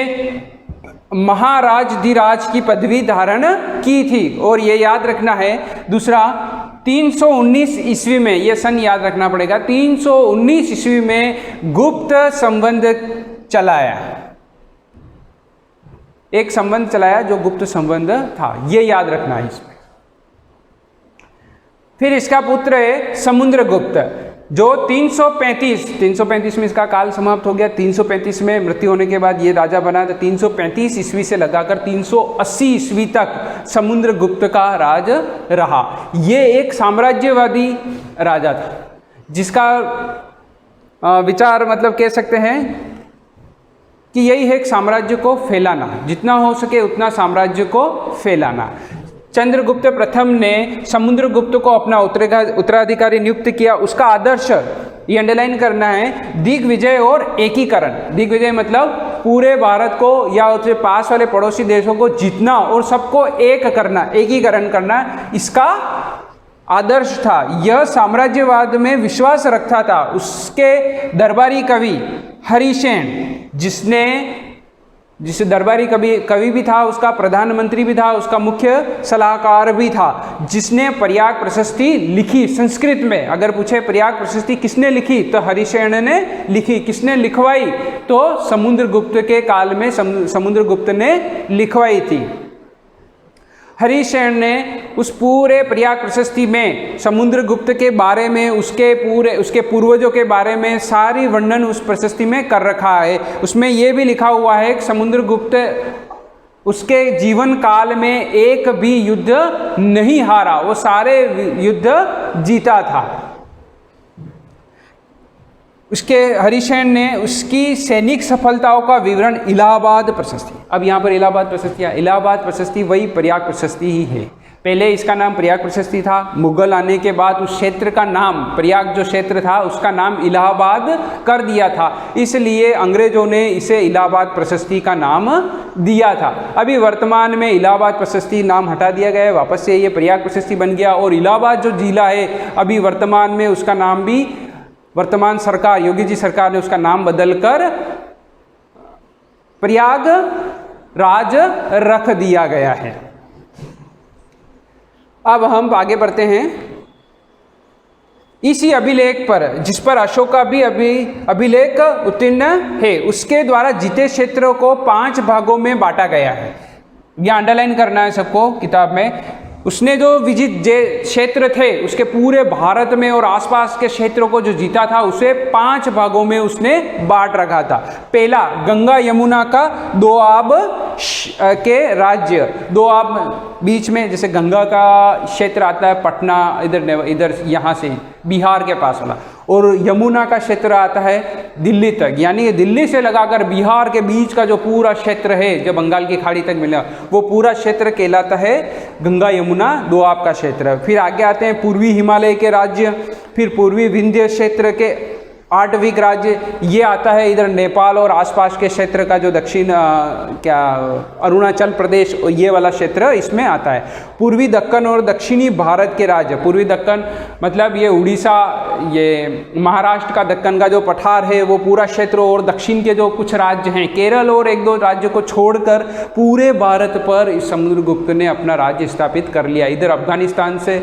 महाराजधिराज की पदवी धारण की थी। और ये याद रखना है, दूसरा 319 ईस्वी में, ये सन याद रखना पड़ेगा, 319 ईस्वी में गुप्त संबंध चलाया, एक संबंध चलाया जो गुप्त संबंध था, ये याद रखना है इसमें। फिर इसका पुत्र है समुद्रगुप्त जो 335 में इसका काल समाप्त हो गया। 335 में मृत्यु होने के बाद ये राजा बना, तो 335 ईस्वी से लगाकर 380 ईस्वी तक समुद्रगुप्त का राज रहा। ये एक साम्राज्यवादी राजा था जिसका विचार मतलब कह सकते हैं कि यही है एक साम्राज्य को फैलाना, जितना हो सके उतना साम्राज्य को फैलाना। चंद्रगुप्त प्रथम ने समुद्रगुप्त को अपना उत्तराधिकारी नियुक्त किया। उसका आदर्श ये अंडरलाइन करना है, दिग्विजय और एकीकरण। दिग्विजय मतलब पूरे भारत को या उसके पास वाले पड़ोसी देशों को जीतना और सबको एक करना, एकीकरण करना, इसका आदर्श था। यह साम्राज्यवाद में विश्वास रखता था। उसके दरबारी कवि हरिसेन, जिसे दरबारी कवि भी था, उसका प्रधानमंत्री भी था, उसका मुख्य सलाहकार भी था, जिसने प्रयाग प्रशस्ति लिखी संस्कृत में। अगर पूछे प्रयाग प्रशस्ति किसने लिखी, तो हरिसेन ने लिखी। किसने लिखवाई, तो समुद्रगुप्त के काल में समुद्रगुप्त ने लिखवाई थी। हरिसेन ने उस पूरे प्रयाग प्रशस्ति में समुद्रगुप्त के बारे में, उसके पूर्वजों के बारे में सारी वर्णन उस प्रशस्ति में कर रखा है। उसमें यह भी लिखा हुआ है कि समुद्रगुप्त उसके जीवन काल में एक भी युद्ध नहीं हारा, वो सारे युद्ध जीता था। उसके हरिसेन ने उसकी सैनिक सफलताओं का विवरण इलाहाबाद प्रशस्ति। अब यहाँ पर इलाहाबाद प्रशस्ति वही प्रयाग प्रशस्ति ही है। पहले इसका नाम प्रयाग प्रशस्ति था। मुगल आने के बाद उस क्षेत्र का नाम, प्रयाग जो क्षेत्र था उसका नाम इलाहाबाद कर दिया था, इसलिए अंग्रेजों ने इसे इलाहाबाद प्रशस्ति का नाम दिया था। अभी वर्तमान में इलाहाबाद प्रशस्ति नाम हटा दिया गया है, वापस से ये प्रयाग प्रशस्ति बन गया। और इलाहाबाद जो जिला है अभी वर्तमान में उसका नाम भी, वर्तमान सरकार, योगी जी सरकार ने उसका नाम बदलकर प्रयाग राज रख दिया गया है। अब हम आगे बढ़ते हैं। इसी अभिलेख पर, जिस पर अशोक का भी अभिलेख उत्तीर्ण है, उसके द्वारा जीते क्षेत्रों को 5 भागों में बांटा गया है। यह अंडरलाइन करना है सबको किताब में। उसने जो विजित क्षेत्र थे उसके पूरे भारत में और आसपास के क्षेत्रों को जो जीता था उसे 5 भागों में उसने बांट रखा था। पहला, गंगा यमुना का दोआब के राज्य, दोआब बीच में, जैसे गंगा का क्षेत्र आता है पटना, इधर यहाँ से बिहार के पास वाला, और यमुना का क्षेत्र आता है दिल्ली तक, यानी दिल्ली से लगाकर बिहार के बीच का जो पूरा क्षेत्र है जो बंगाल की खाड़ी तक मिला, वो पूरा क्षेत्र कहलाता है गंगा यमुना दोआब का क्षेत्र। फिर आगे आते हैं पूर्वी हिमालय के राज्य, फिर पूर्वी विंध्य क्षेत्र के आटविक राज्य, ये आता है इधर नेपाल और आसपास के क्षेत्र का जो दक्षिण अरुणाचल प्रदेश, ये वाला क्षेत्र इसमें आता है। पूर्वी दक्कन और दक्षिणी भारत के राज्य, पूर्वी दक्कन मतलब ये उड़ीसा, ये महाराष्ट्र का दक्कन का जो पठार है वो पूरा क्षेत्र, और दक्षिण के जो कुछ राज्य हैं, केरल और 1-2 राज्य को छोड़कर पूरे भारत पर इस समुद्रगुप्त ने अपना राज्य स्थापित कर लिया। इधर अफगानिस्तान से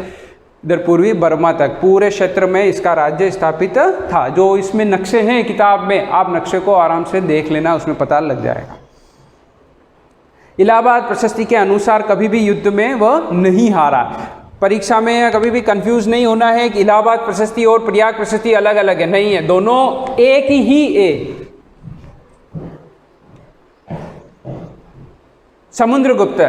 इधर पूर्वी बर्मा तक पूरे क्षेत्र में इसका राज्य स्थापित था। जो इसमें नक्शे हैं किताब में, आप नक्शे को आराम से देख लेना, उसमें पता लग जाएगा। इलाहाबाद प्रशस्ति के अनुसार कभी भी युद्ध में वह नहीं हारा। परीक्षा में कभी भी कंफ्यूज नहीं होना है कि इलाहाबाद प्रशस्ति और प्रयाग प्रशस्ति अलग अलग है, नहीं है, दोनों एक ही है। समुद्रगुप्त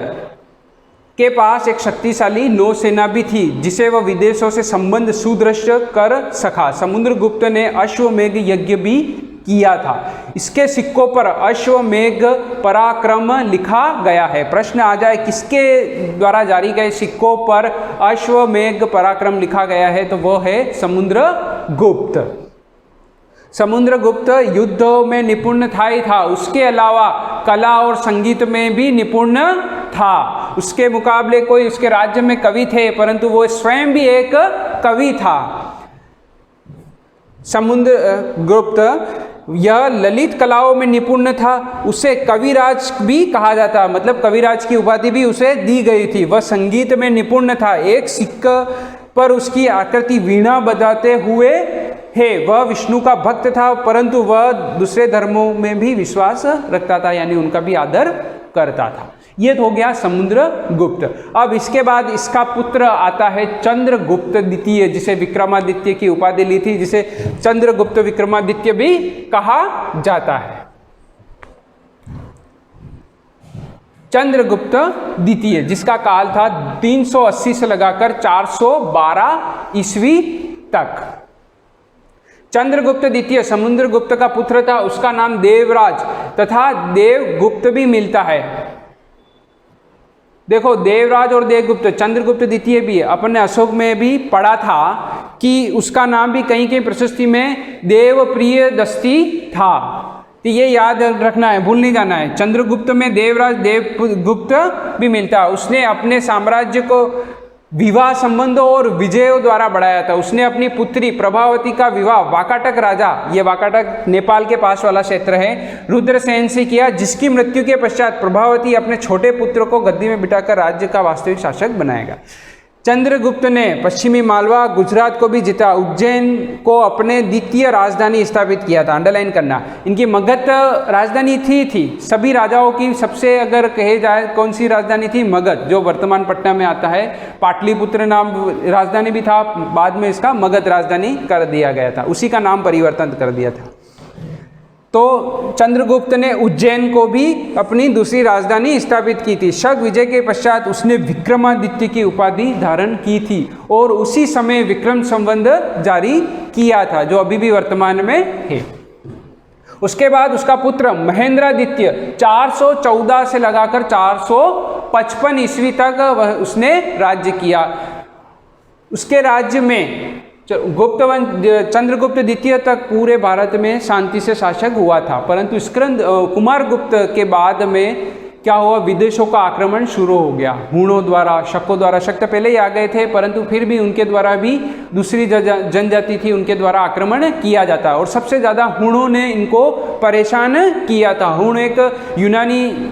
के पास एक शक्तिशाली नौसेना भी थी जिसे वह विदेशों से संबंध सुदृढ़ कर सका। समुद्रगुप्त ने अश्वमेघ यज्ञ भी किया था। इसके सिक्कों पर अश्वमेघ पराक्रम लिखा गया है। प्रश्न आ जाए किसके द्वारा जारी गए सिक्कों पर अश्वमेघ पराक्रम लिखा गया है, तो वह है समुद्रगुप्त। समुद्रगुप्त युद्धों में निपुण था ही था, उसके अलावा कला और संगीत में भी निपुण था। उसके मुकाबले कोई उसके राज्य में कवि थे, परंतु वो स्वयं भी एक कवि था। समुद्रगुप्त यह ललित कलाओं में निपुण था, उसे कविराज भी कहा जाता, मतलब कविराज की उपाधि भी उसे दी गई थी। वह संगीत में निपुण था। एक सिक्का पर उसकी आकृति वीणा बजाते हुए है। वह विष्णु का भक्त था, परंतु वह दूसरे धर्मों में भी विश्वास रखता था, यानी उनका भी आदर करता था। ये तो हो गया समुद्रगुप्त। अब इसके बाद इसका पुत्र आता है चंद्रगुप्त द्वितीय, जिसे विक्रमादित्य की उपाधि ली थी, जिसे चंद्रगुप्त विक्रमादित्य भी कहा जाता है। चंद्रगुप्त द्वितीय, जिसका काल था 380 से लगाकर 412 ईस्वी तक। चंद्रगुप्त द्वितीय समुद्रगुप्त का पुत्र था। उसका नाम देवराज तथा देवगुप्त भी मिलता है। देखो, देवराज और देवगुप्त, चंद्रगुप्त द्वितीय भी अपन ने अशोक में भी पढ़ा था कि उसका नाम भी कहीं कहीं प्रशस्ति में देवप्रिय दस्ती था। तो ये याद रखना है, भूल नहीं जाना है। चंद्रगुप्त में देवराज देवगुप्त भी मिलता है। उसने अपने साम्राज्य को विवाह संबंधों और विजयों द्वारा बढ़ाया था। उसने अपनी पुत्री प्रभावती का विवाह वाकाटक राजा, ये वाकाटक नेपाल के पास वाला क्षेत्र है, रुद्रसेन से किया, जिसकी मृत्यु के पश्चात प्रभावती अपने छोटे पुत्र को गद्दी में बिठाकर राज्य का वास्तविक शासक बनाएगा। चंद्रगुप्त ने पश्चिमी मालवा गुजरात को भी जीता। उज्जैन को अपने द्वितीय राजधानी स्थापित किया था। अंडरलाइन करना, इनकी मगध राजधानी थी। सभी राजाओं की सबसे अगर कहे जाए कौन सी राजधानी थी, मगध, जो वर्तमान पटना में आता है। पाटलिपुत्र नाम राजधानी भी था, बाद में इसका मगध राजधानी कर दिया गया था, उसी का नाम परिवर्तन कर दिया था। तो चंद्रगुप्त ने उज्जैन को भी अपनी दूसरी राजधानी स्थापित की थी। शक विजय के पश्चात उसने विक्रमादित्य की उपाधि धारण की थी और उसी समय विक्रम संवत जारी किया था, जो अभी भी वर्तमान में है। उसके बाद उसका पुत्र महेंद्रादित्य 414 से लगाकर 455 ईस्वी तक उसने राज्य किया। उसके राज्य में चंद्रगुप्त द्वितीय तक पूरे भारत में शांति से शासक हुआ था, परंतु कुमारगुप्त के बाद में क्या हुआ, विदेशों का आक्रमण शुरू हो गया। हूणों द्वारा, शकों द्वारा, शक तो पहले ही आ गए थे, परंतु फिर भी उनके द्वारा भी दूसरी जनजाति थी, उनके द्वारा आक्रमण किया जाता है। और सबसे ज़्यादा हूणों ने इनको परेशान किया था। हूण एक यूनानी,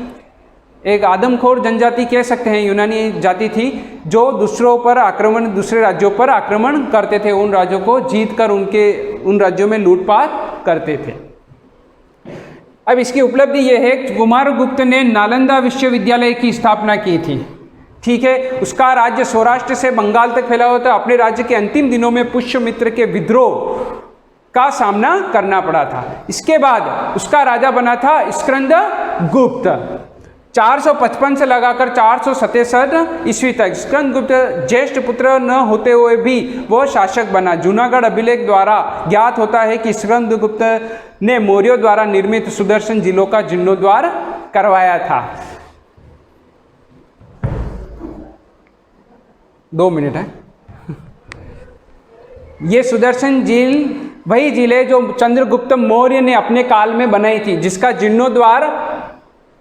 एक आदमखोर जनजाति कह सकते हैं, यूनानी जाति थी, जो दूसरों पर आक्रमण, दूसरे राज्यों पर आक्रमण करते थे, उन राज्यों को जीत कर उन राज्यों में लूटपाट करते थे। अब इसकी उपलब्धि यह है कि कुमारगुप्त ने नालंदा विश्वविद्यालय की स्थापना की थी। ठीक है, उसका राज्य सौराष्ट्र से बंगाल तक फैला हुआ था। अपने राज्य के अंतिम दिनों में पुष्यमित्र के विद्रोह का सामना करना पड़ा था। इसके बाद उसका राजा बना था स्कंदगुप्त, 455 से लगाकर 467 ईस्वी तक। स्कंदगुप्त ज्येष्ठ पुत्र न होते हुए भी वह शासक बना। जूनागढ़ अभिलेख द्वारा ज्ञात होता है कि स्कंदगुप्त ने मौर्यों द्वारा निर्मित सुदर्शन जिलों का जीर्णोद्धार करवाया था। 2 मिनट है। ये सुदर्शन झील वही झील है जो चंद्रगुप्त मौर्य ने अपने काल में बनाई थी, जिसका जीर्णोद्धार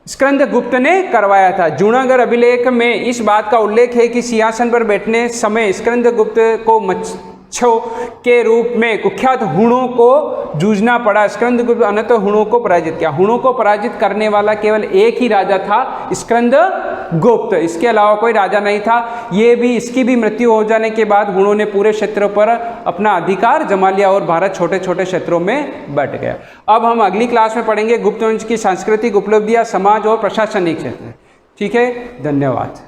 स्कंदगुप्त ने करवाया था। जूनागढ़ अभिलेख में इस बात का उल्लेख है कि सिंहासन पर बैठने समय स्कंदगुप्त को मच्छों के रूप में कुख्यात हूणों को जूझना पड़ा। स्कंदगुप्त अनंत हूणों को पराजित किया। हूणों को पराजित करने वाला केवल एक ही राजा था, स्कंदगुप्त, इसके अलावा कोई राजा नहीं था। ये भी, इसकी भी मृत्यु हो जाने के बाद हूणों ने पूरे क्षेत्र पर अपना अधिकार जमा लिया और भारत छोटे छोटे क्षेत्रों में बट गया। अब हम अगली क्लास में पढ़ेंगे गुप्त वंश की सांस्कृतिक उपलब्धियां, समाज और प्रशासनिक क्षेत्र। ठीक है, धन्यवाद।